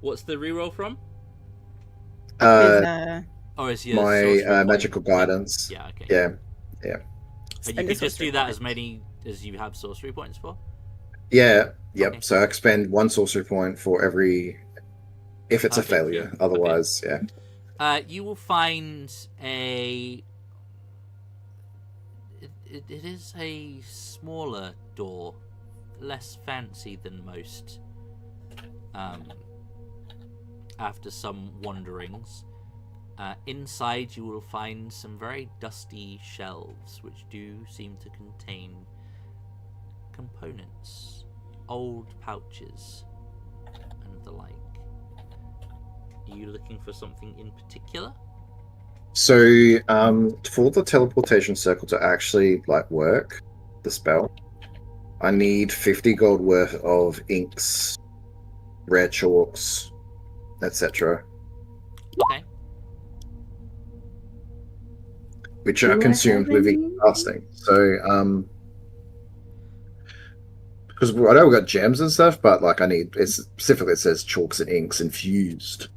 What's the reroll from? Or is your sorcery My point? magical guidance. Yeah. Okay. Yeah. And you can just do that as many as you have sorcery points for. Yeah. Yep. Okay. So I expend 1 sorcery point for every. If it's a Okay, failure. yeah. Otherwise, yeah. You will find a. It is a smaller door, less fancy than most. After some wanderings, inside you will find some very dusty shelves, which do seem to contain components, old pouches, and the like. Are you looking for something in particular? So, for the teleportation circle to actually like work, the spell, I need 50 gold worth of inks, rare chalks, etc., Okay. which Do are I consumed have with any? casting. So, because I know we've got gems and stuff, but like I need it says chalks and inks infused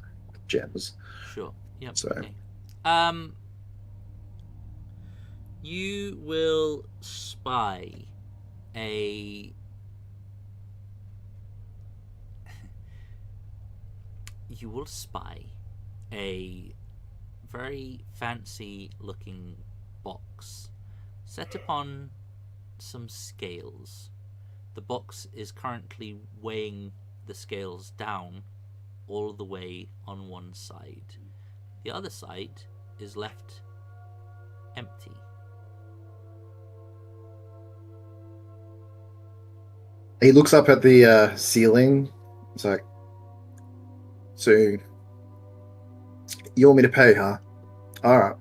gems. Sure. Yep. So- Okay. You will spy a. You will spy a very fancy-looking box set upon some scales. The box is currently weighing the scales down all the way on one side. The other side is left empty. He looks up at the ceiling. It's like, so you want me to pay, huh? All right.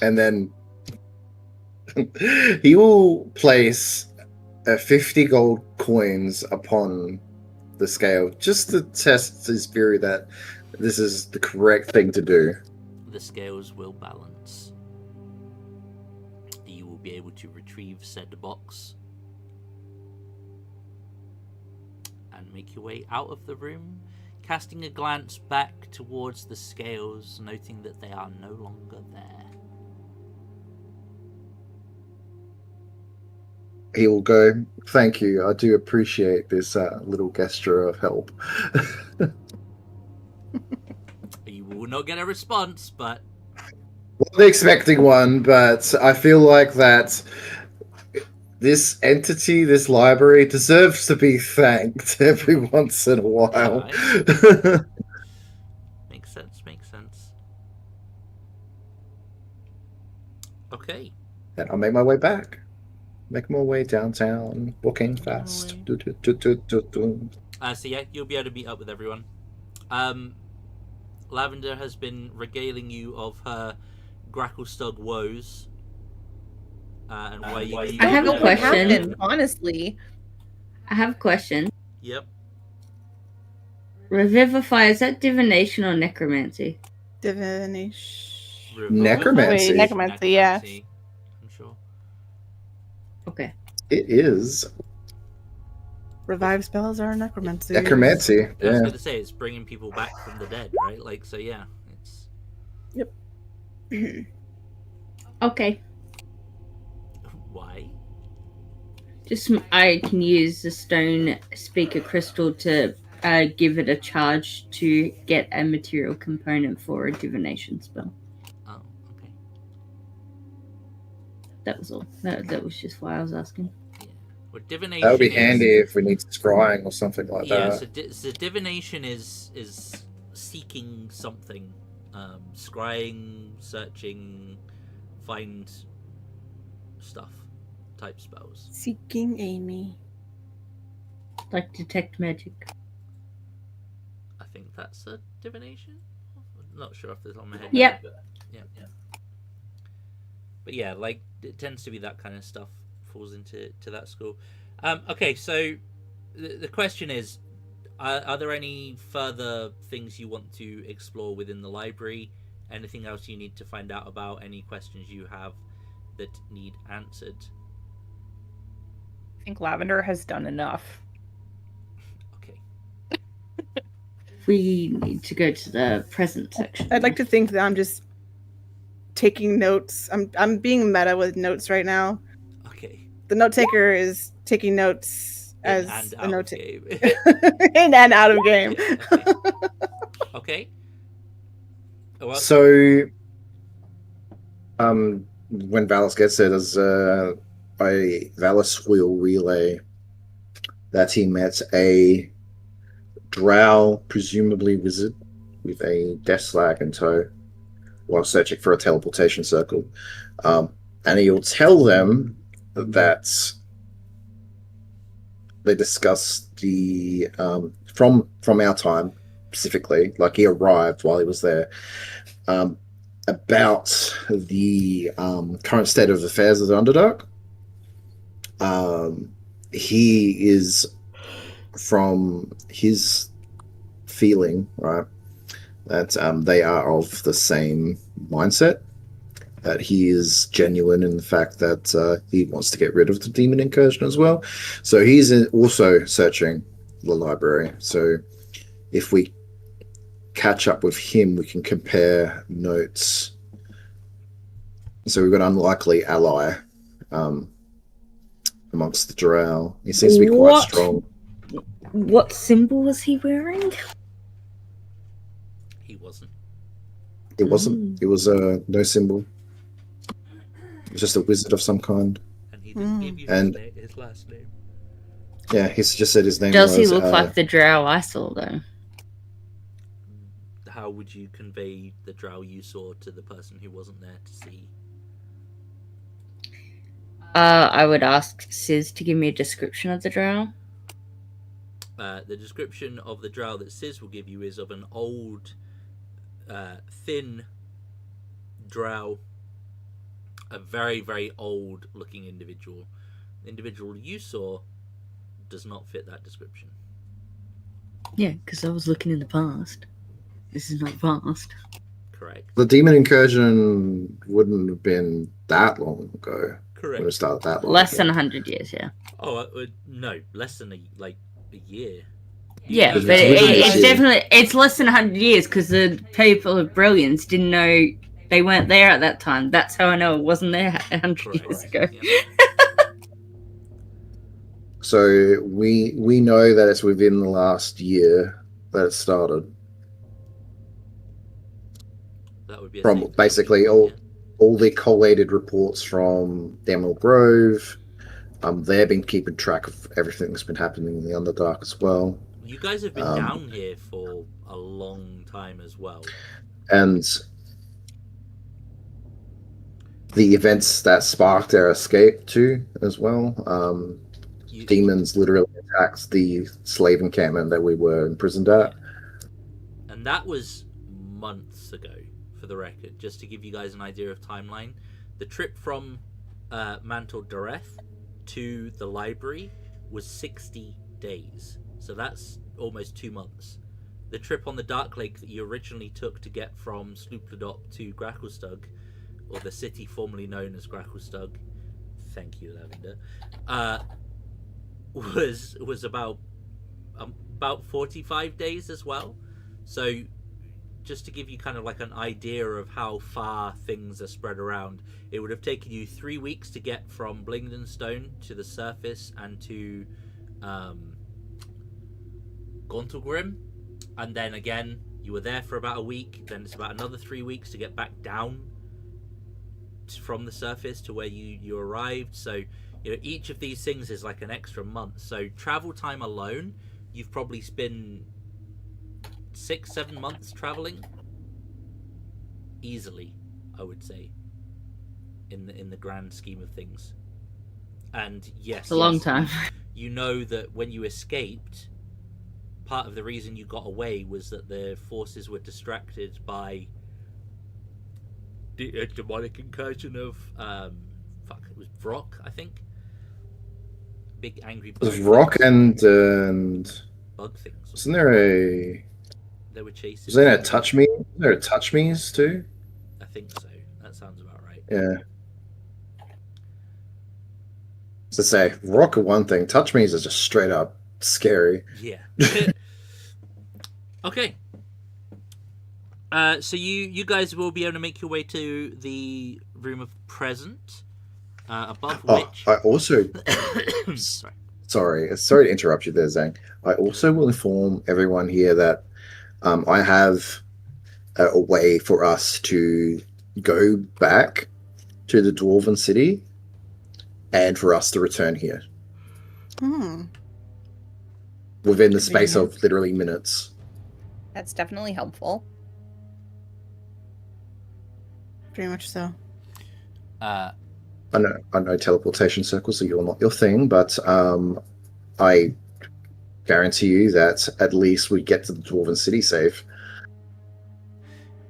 and then he will place 50 gold coins upon the scale just to test his theory that this is the correct thing to do. The scales will balance. You will be able to retrieve said box and make your way out of the room, casting a glance back towards the scales, noting that they are no longer there. He will go, "Thank you, I do appreciate this little gesture of help." You will not get a response, but Wasn't expecting one, but I feel like that this entity, this library, deserves to be thanked every once in a while. makes sense, makes sense. Okay. And I'll make my way back. Make my way downtown, walking fast. So yeah, you'll be able to meet up with everyone. Lavender has been regaling you of her Gracklestug woes. And why you... I have a question. Honestly. I have a question. Yep. Revivify, is that divination or necromancy? Divination. Necromancy. Wait, necromancy, yeah. I'm sure. Okay. It is Revive spells are necromancy. necromancy. I was Yeah. going to say, it's bringing people back from the dead, right? Like, so yeah, it's... Okay. Why? Just I can use the stone speaker crystal to give it a charge to get a material component for a divination spell. Oh, okay. That was all. That was just why I was asking. Yeah. Well, divination That would be is... handy if we need scrying or something like Yeah, that. so divination is seeking something, scrying, searching, find stuff type spells. Seeking Amy. Like detect magic. I think that's a divination. I'm not sure if there's on my head. Yep. But, yeah. But yeah, like it tends to be that kind of stuff falls into that school. Okay, so the question is, are there any further things you want to explore within the library? Anything else you need to find out about? Any questions you have that need answered? I think Lavender has done enough. Okay. We need to go to the present section. I'd like to think that I'm just taking notes. I'm being meta with notes right now. Okay. The note taker is taking notes In as and a out note of game. in and out of game. Yeah, okay. Well, So, when Valis gets there, does Valis will relay that he met a drow, presumably wizard, with a death slag in tow while searching for a teleportation circle. And he'll tell them that they discussed the from our time specifically, like he arrived while he was there, about the current state of affairs of the Underdark. He is, from his feeling, right, that they are of the same mindset, that he is genuine in the fact that he wants to get rid of the demon incursion as well. So he's also searching the library. So if we catch up with him, we can compare notes. So we've got an unlikely ally amongst the drow. He seems to be quite What? strong. What symbol was he wearing? he wasn't. It wasn't. It was no symbol. It was just a wizard of some kind. And he didn't give you And- his last name. Yeah, he's just said his name Does was. he look like the drow I saw, though? How would you convey the drow you saw to the person who wasn't there to see? I would ask Sis to give me a description of the drow. The description of the drow that Sis will give you is of an old, thin drow a very, very old-looking individual. The individual you saw does not fit that description. Yeah, because I was looking in the past. This is not past. Correct. The demon incursion wouldn't have been that long ago. Correct. Would have started that long Less ago. than 100 years, yeah. Oh, no, less than a year. Yeah, Because but it's literally it's this year. definitely it's less than 100 years because the people of Brilliance didn't know they weren't there at that time. That's how I know it wasn't there 100 years ago. Yeah. So we know that it's within the last year that it started. That would be a From safe basically assumption, all the collated reports from Emerald Grove. They've been keeping track of everything that's been happening in the Underdark as well. You guys have been down here for a long time as well. And the events that sparked our escape too, as well. Demons literally attacked the slave encampment that we were imprisoned at. And that was months ago, for the record, just to give you guys an idea of timeline. The trip from Mantle Dareth to the library was 60 days. So that's almost 2 months. The trip on the Dark Lake that you originally took to get from Sloopladop to Gracklestug, or the city formerly known as Gracklestug, thank you, Lavender, was about 45 days as well. So just to give you kind of like an idea of how far things are spread around, it would have taken you 3 weeks to get from Blingdenstone to the surface and to Gauntlgrim, and then again you were there for about a week. Then it's about another 3 weeks to get back down from the surface to where you arrived. So each of these things is like an extra month. So travel time alone, you've probably spent 6-7 months traveling easily, I would say, in the grand scheme of things. And yes, It's a long time. You know that when you escaped, part of the reason you got away was that the forces were distracted by a demonic incursion of it was Vrock, I think. Big angry It bug was Rock and bug things. wasn't there a They were chasing. was there a touch me? Was there a touch me's too? I think so. That sounds about right. Yeah. To say, Rock are one thing, touch me's is just straight up scary. Yeah. Okay. So you guys will be able to make your way to the room of present, above which. I also Sorry. sorry to interrupt you there, Zhang. I also will inform everyone here that I have a way for us to go back to the Dwarven City and for us to return here within the space of literally minutes. That's definitely helpful. Very much so. I know teleportation circles are not your thing, but I guarantee you that at least we get to the Dwarven City safe.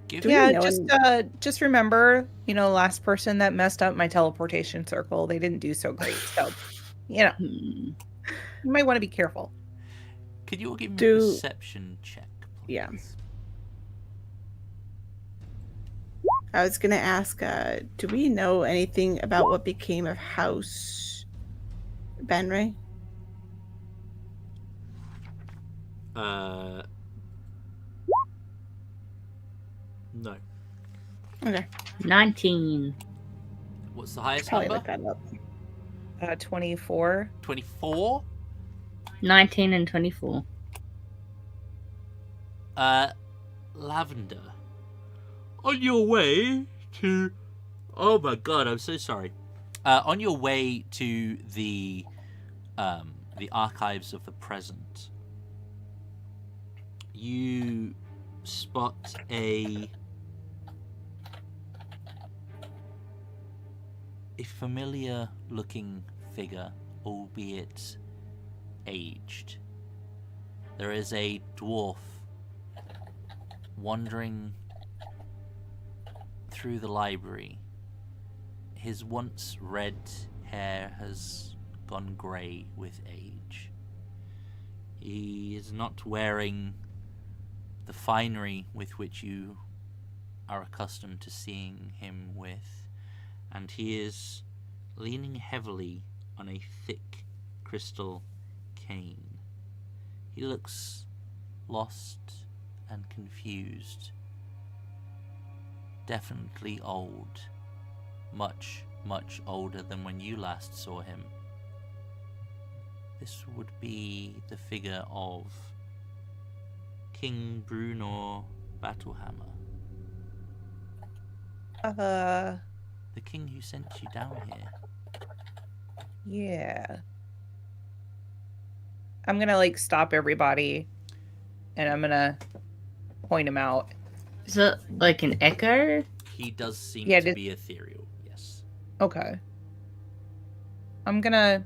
Give Do we Yeah, know just remember, last person that messed up my teleportation circle, they didn't do so great. So, you might want to be careful. Could you all give me a Do- perception check, please? Yeah. I was gonna ask, do we know anything about what became of House Benray? No. Okay, 19. What's the highest probably number? look that up. 24. 24. 19 and 24. Lavender. On your way to... Oh my god, I'm so sorry. On your way to the archives of the present, you spot a familiar looking figure, albeit aged. There is a dwarf wandering through the library. His once red hair has gone grey with age. He is not wearing the finery with which you are accustomed to seeing him with, and he is leaning heavily on a thick crystal cane. He looks lost and confused. Definitely old. Much, much older than when you last saw him. This would be the figure of King Brunor Battlehammer, the king who sent you down here. Yeah. I'm gonna like stop everybody and I'm gonna point him out. Is it like an echo? He does seem Yeah, to be ethereal, yes. Okay. I'm gonna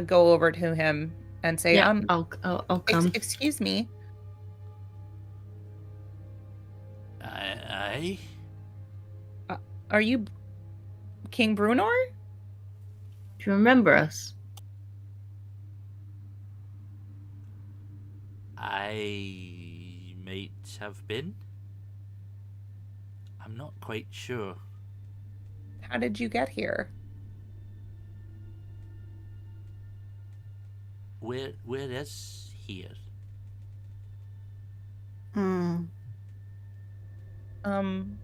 go over to him and say, Yeah, I'll come. Excuse me. Aye? Are you King Brunor? Do you remember us? I might have been. I'm not quite sure. How did you get here? Where is here?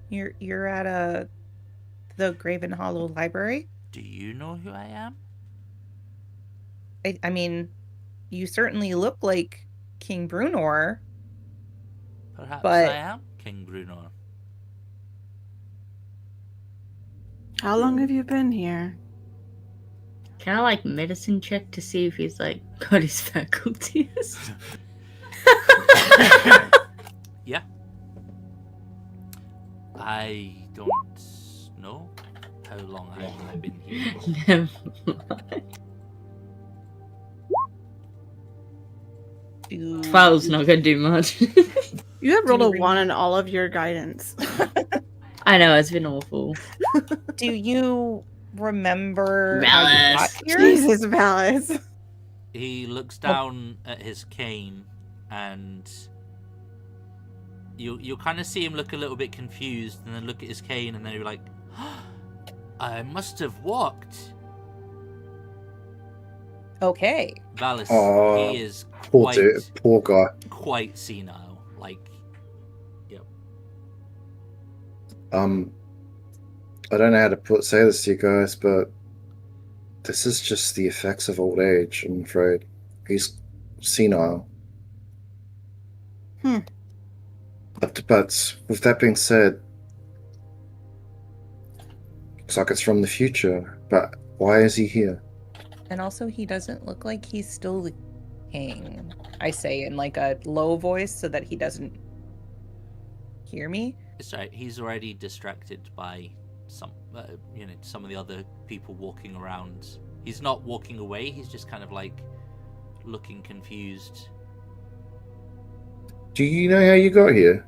You're at the Graven Hollow Library? Do you know who I am? I mean, you certainly look like King Brunor. Perhaps But- I am King Brunor. How long have you been here? Can I like medicine check to see if he's like got his faculties? Yeah. I don't know how long I've been here. Never mind. 12's not gonna do much. You have rolled Do a you 1 in all of your guidance. I know, it's been awful. Do you remember how you got Malice. here? Jesus, Palace. He looks down at his cane, and you'll kind of see him look a little bit confused, and then look at his cane, and then you're like, I must have walked. Okay. Valis, Aw, he is Poor quite, dude, poor guy. quite senile. Like, yep. I don't know how to say this to you guys, but this is just the effects of old age, I'm afraid. He's senile. But with that being said, looks like it's from the future. But why is he here? And also, he doesn't look like he's still the king. I say in like a low voice so that he doesn't hear me. It's right. He's already distracted by some of the other people walking around. He's not walking away. He's just kind of like looking confused. Do you know how you got here?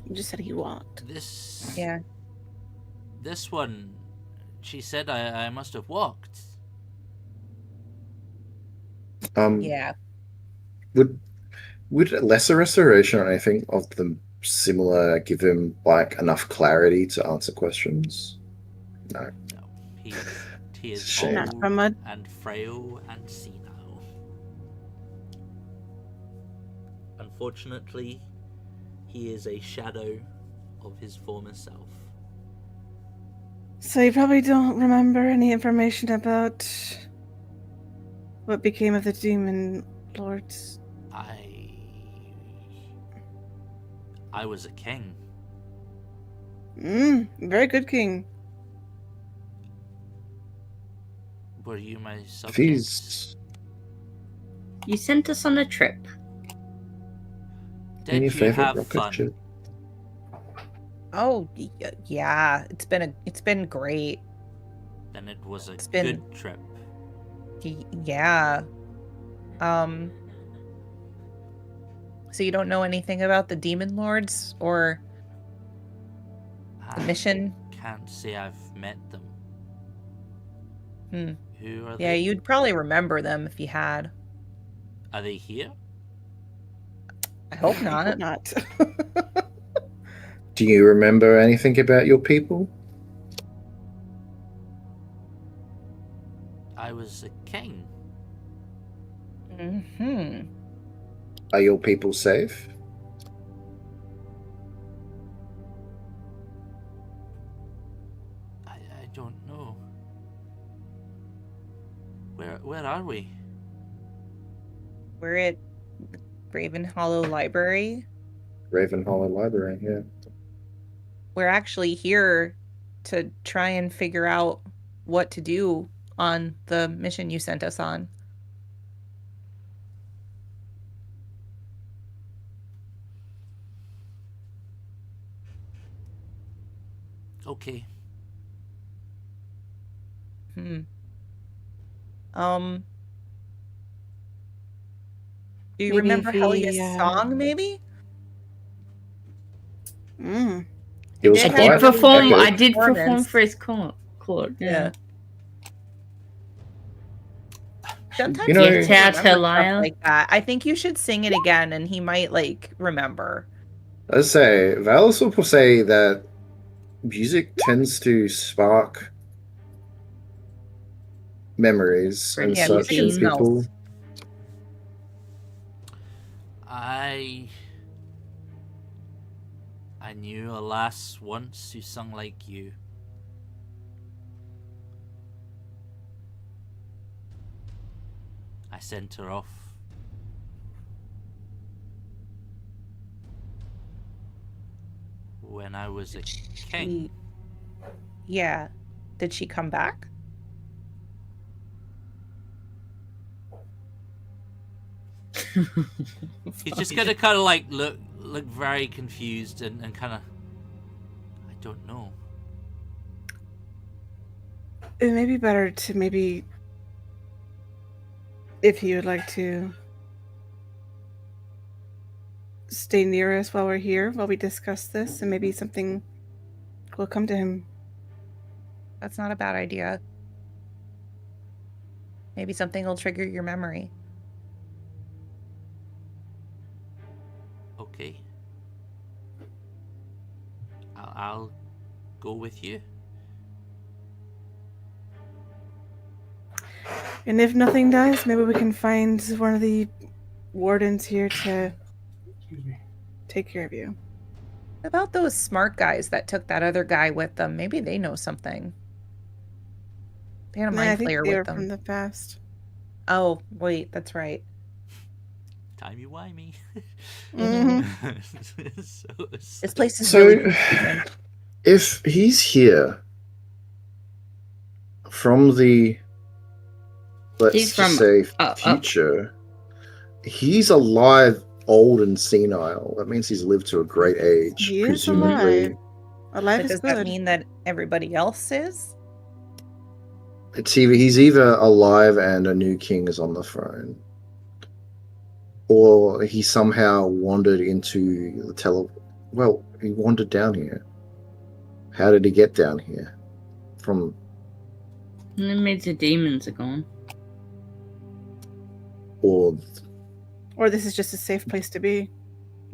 You just said he walked. This one, she said I must have walked. Yeah. Would a lesser restoration or anything of them similar give him like enough clarity to answer questions? No. No, he is Shame. Not old from a and frail and senile. Unfortunately, he is a shadow of his former self. So you probably don't remember any information about what became of the demon lords. I was a king. Very good king. Were you my subjects? These You sent us on a trip. Did your you favorite have rocket fun? ship? Oh, yeah. It's been great. Then it was a It's been- good trip. Yeah. So you don't know anything about the demon lords, or The I mission. can't say I've met them. Hmm. Who are Yeah, they? you'd probably remember them if you had. Are they here? I hope I not. hope not. Do you remember anything about your people? I was a king. Hmm. Are your people safe? I don't know. Where are we? We're at Raven Hollow Library. Raven Hollow Library, yeah. We're actually here to try and figure out what to do on the mission you sent us on. Okay. Hmm. Um. Do you Maybe remember if we, Helia's song, maybe? Mm. It was did I have quite a perform. really epic. I did perform performance. for his court. Yeah. Sometimes You know- you Get don't out, remember stuff Helia. like that. I think you should sing it again, and he might like remember. Let's say, Valis will say that music tends to spark memories in Yeah, certain music and people. smells. I knew a lass once who sung like you. I sent her off. When I was a king. Yeah. Did she come back? He's just gonna kind of like look very confused and kind of. I don't know. It may be better to maybe, if he would like to, stay near us while we're here, while we discuss this, and maybe something will come to him. That's not a bad idea. Maybe something will trigger your memory. Okay. I'll go with you. And if nothing does, maybe we can find one of the wardens here to take care of you. What about those smart guys that took that other guy with them? Maybe they know something. They had a Yeah, I mind think flayer they were with them. from the past. Oh, wait, that's right. Timey-wimey. Mhm. This place is So, really confusing. if he's here from the, let's He's just from say, up. future, he's alive, old, and senile. That means he's lived to a great age. He is presumably. alive. Alive But is does good. that mean that everybody else is? He's either alive and a new king is on the throne, or he somehow wandered into the Well, he wandered down here. How did he get down here? From And then maybe the demons are gone. or Or this is just a safe place to be.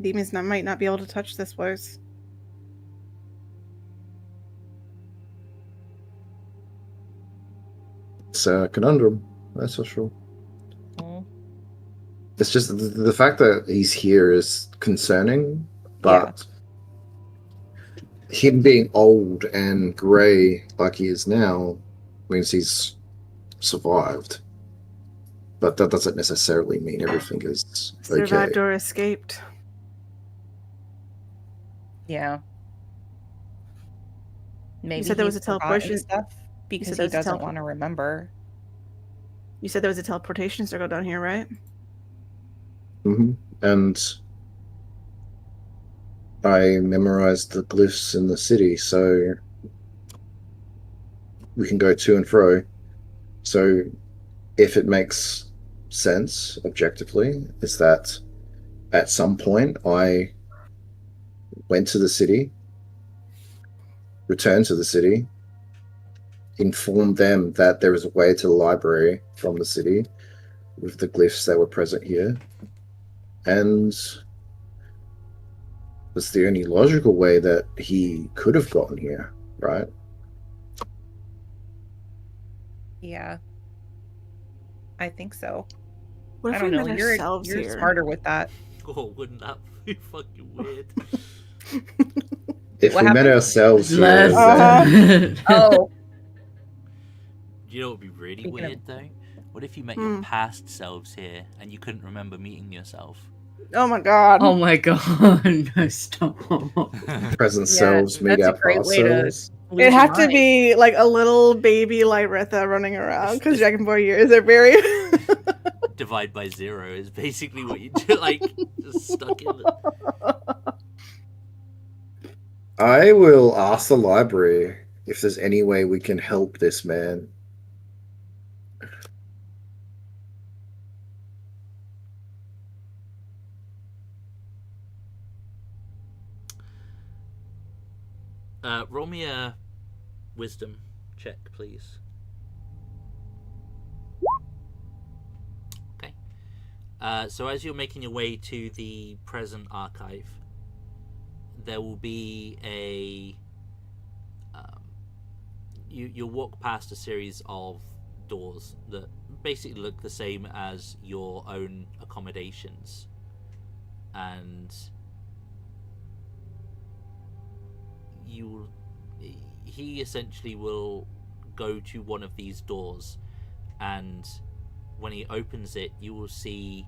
Demons might not be able to touch this place. it's a conundrum. That's for sure. Mm. It's just the fact that he's here is concerning, but him being old and grey like he is now means he's survived. But that doesn't necessarily mean everything is okay. Survived or escaped. Yeah. Maybe said there was he's a forgotten teleportation- stuff because there he was a doesn't teleport- want to remember. You said there was a teleportation circle down here, right? And I memorized the glyphs in the city, so we can go to and fro. So if it makes sense objectively, is that at some point I went to the city return to the city, inform them that there is a way to the library from the city with the glyphs that were present here, and it's the only logical way that he could have gotten here, right? Yeah. I think so. What I if don't we know. met You're ourselves here? smarter with that. Oh, wouldn't that be fucking weird? If What we met happened? ourselves here, Uh-huh. Oh, Do you know what would be really Speaking of- weird though? What if you met your Hmm. past selves here and you couldn't remember meeting yourself? Oh my god. Oh my god, no, stop. present Yeah, selves meet that's a our great past way to- selves. It'd have to be like a little baby Lyretha running around because Dragonborn years are very. Divide by 0 is basically what you do, like just stuck in it. I will ask the library if there's any way we can help this man. Roll me a wisdom check, please. Okay. So as you're making your way to the present archive, there will be a. You'll walk past a series of doors that basically look the same as your own accommodations, and he essentially will go to one of these doors, and when he opens it, you will see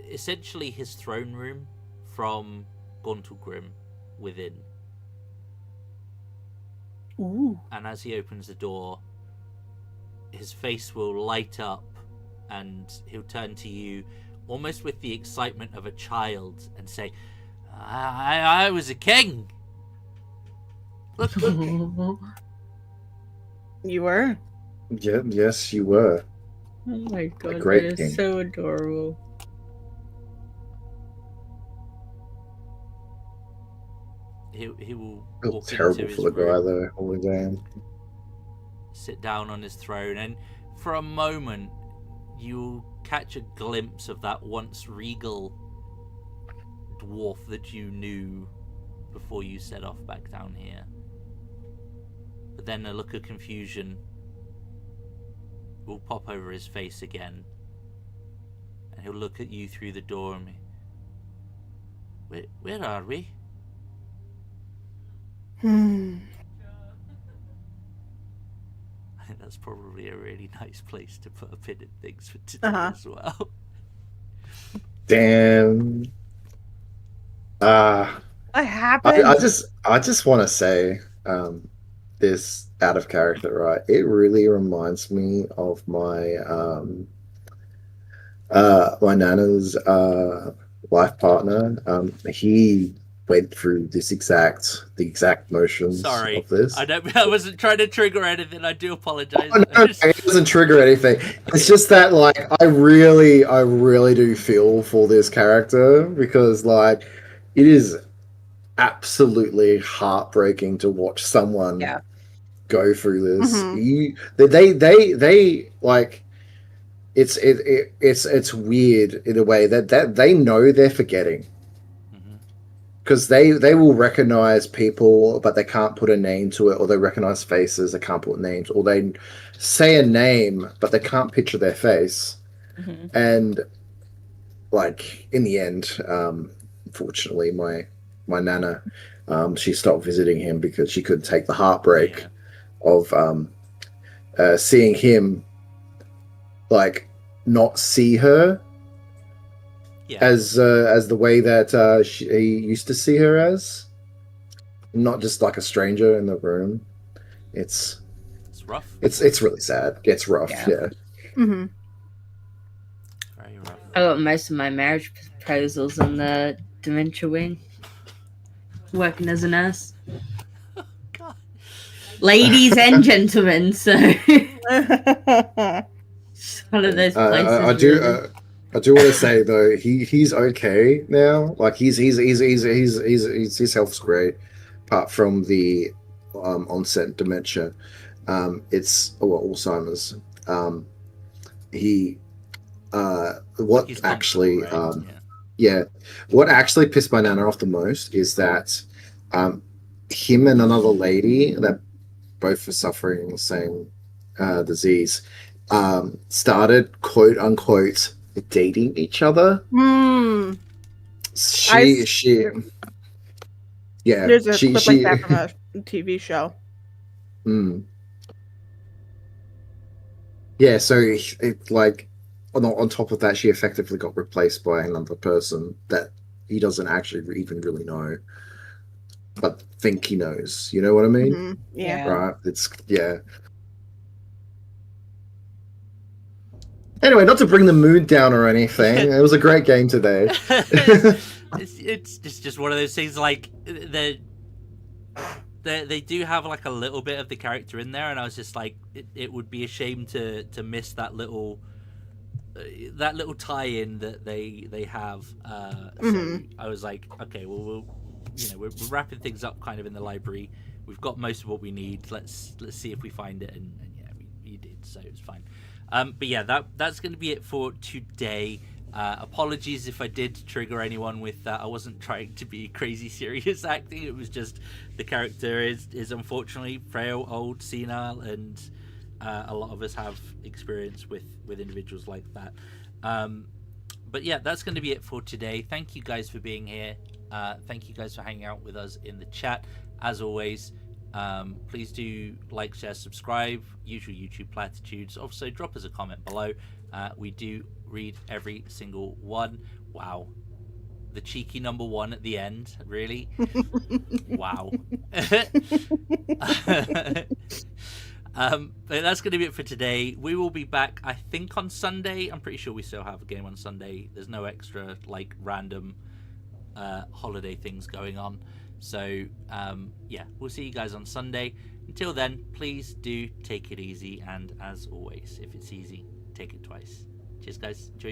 essentially his throne room from Gauntlgrim within. Ooh. And as he opens the door, his face will light up and he'll turn to you almost with the excitement of a child and say, I was a king. Look. Oh You were. Yeah, yes, you were. my god, great that is king. so adorable. He will Feel walk terrible into his for the guy room, though. Holy damn. sit down on his throne, and for a moment you'll catch a glimpse of that once regal dwarf that you knew before you set off back down here. But then a look of confusion will pop over his face again, and he'll look at you through the door and be, where are we? Hmm. I think that's probably a really nice place to put a pin in things for today Uh-huh. as well. Damn. what happened? I just want to say, this out of character, right? It really reminds me of my my nana's life partner. He went through the exact motions Sorry, of this. I wasn't trying to trigger anything. I do apologize. Oh, no, it doesn't trigger anything. It's just that, like, I really do feel for this character because, like, it is absolutely heartbreaking to watch someone Yeah. go through this. Mhm. They like it's weird in a way that they know they're forgetting. Mhm. Because they will recognize people, but they can't put a name to it, or they recognize faces, they can't put names, or they say a name, but they can't picture their face. Mhm. And like in the end, unfortunately, my nana, she stopped visiting him because she couldn't take the heartbreak of seeing him like not see her Yeah. as the way that he used to see her as, not just like a stranger in the room. It's It's rough. it's really sad. It's rough. Yeah. Yeah. Hmm. Very rough. I got most of my marriage proposals on the dementia wing. Working as a nurse. God. Ladies and gentlemen, so it's one of those places. I do. really. I do want to say though, he's okay now. Like his health's great, apart from the onset dementia. It's Alzheimer's. He what He's actually comfortable, right? Yeah. yeah, what actually pissed my nana off the most is that him and another lady that both were suffering the same disease started quote unquote dating each other. Hmm. She yeah, There's a she clip like that from a TV show. mm. Yeah, so it like on top of that, she effectively got replaced by another person that he doesn't actually even really know, but think he knows. You know what I mean? Mhm. Yeah. Yeah. Right? It's yeah. Anyway, not to bring the mood down or anything. It was a great game today. it's just one of those things. Like they do have like a little bit of the character in there, and I was just like, it would be a shame to miss that little tie-in that they have. So I was like, okay, well, we're wrapping things up kind of in the library. We've got most of what we need. Let's see if we find it, and yeah, we did, so it's fine. But yeah, that's going to be it for today. Apologies if I did trigger anyone with that. I wasn't trying to be crazy serious acting. It was just the character is unfortunately frail, old, senile, and a lot of us have experience with individuals like that. But yeah, that's going to be it for today. Thank you guys for being here. Thank you guys for hanging out with us in the chat. As always, please do like, share, subscribe, usual YouTube platitudes. Also, drop us a comment below. We do read every single one. Wow. The cheeky number 1 at the end, really? Wow. But that's going to be it for today. We will be back, I think, on Sunday. I'm pretty sure we still have a game on Sunday. There's no extra, like, random holiday things going on. So, yeah, we'll see you guys on Sunday. Until then, please do take it easy. And as always, if it's easy, take it twice. Cheers, guys. Enjoy your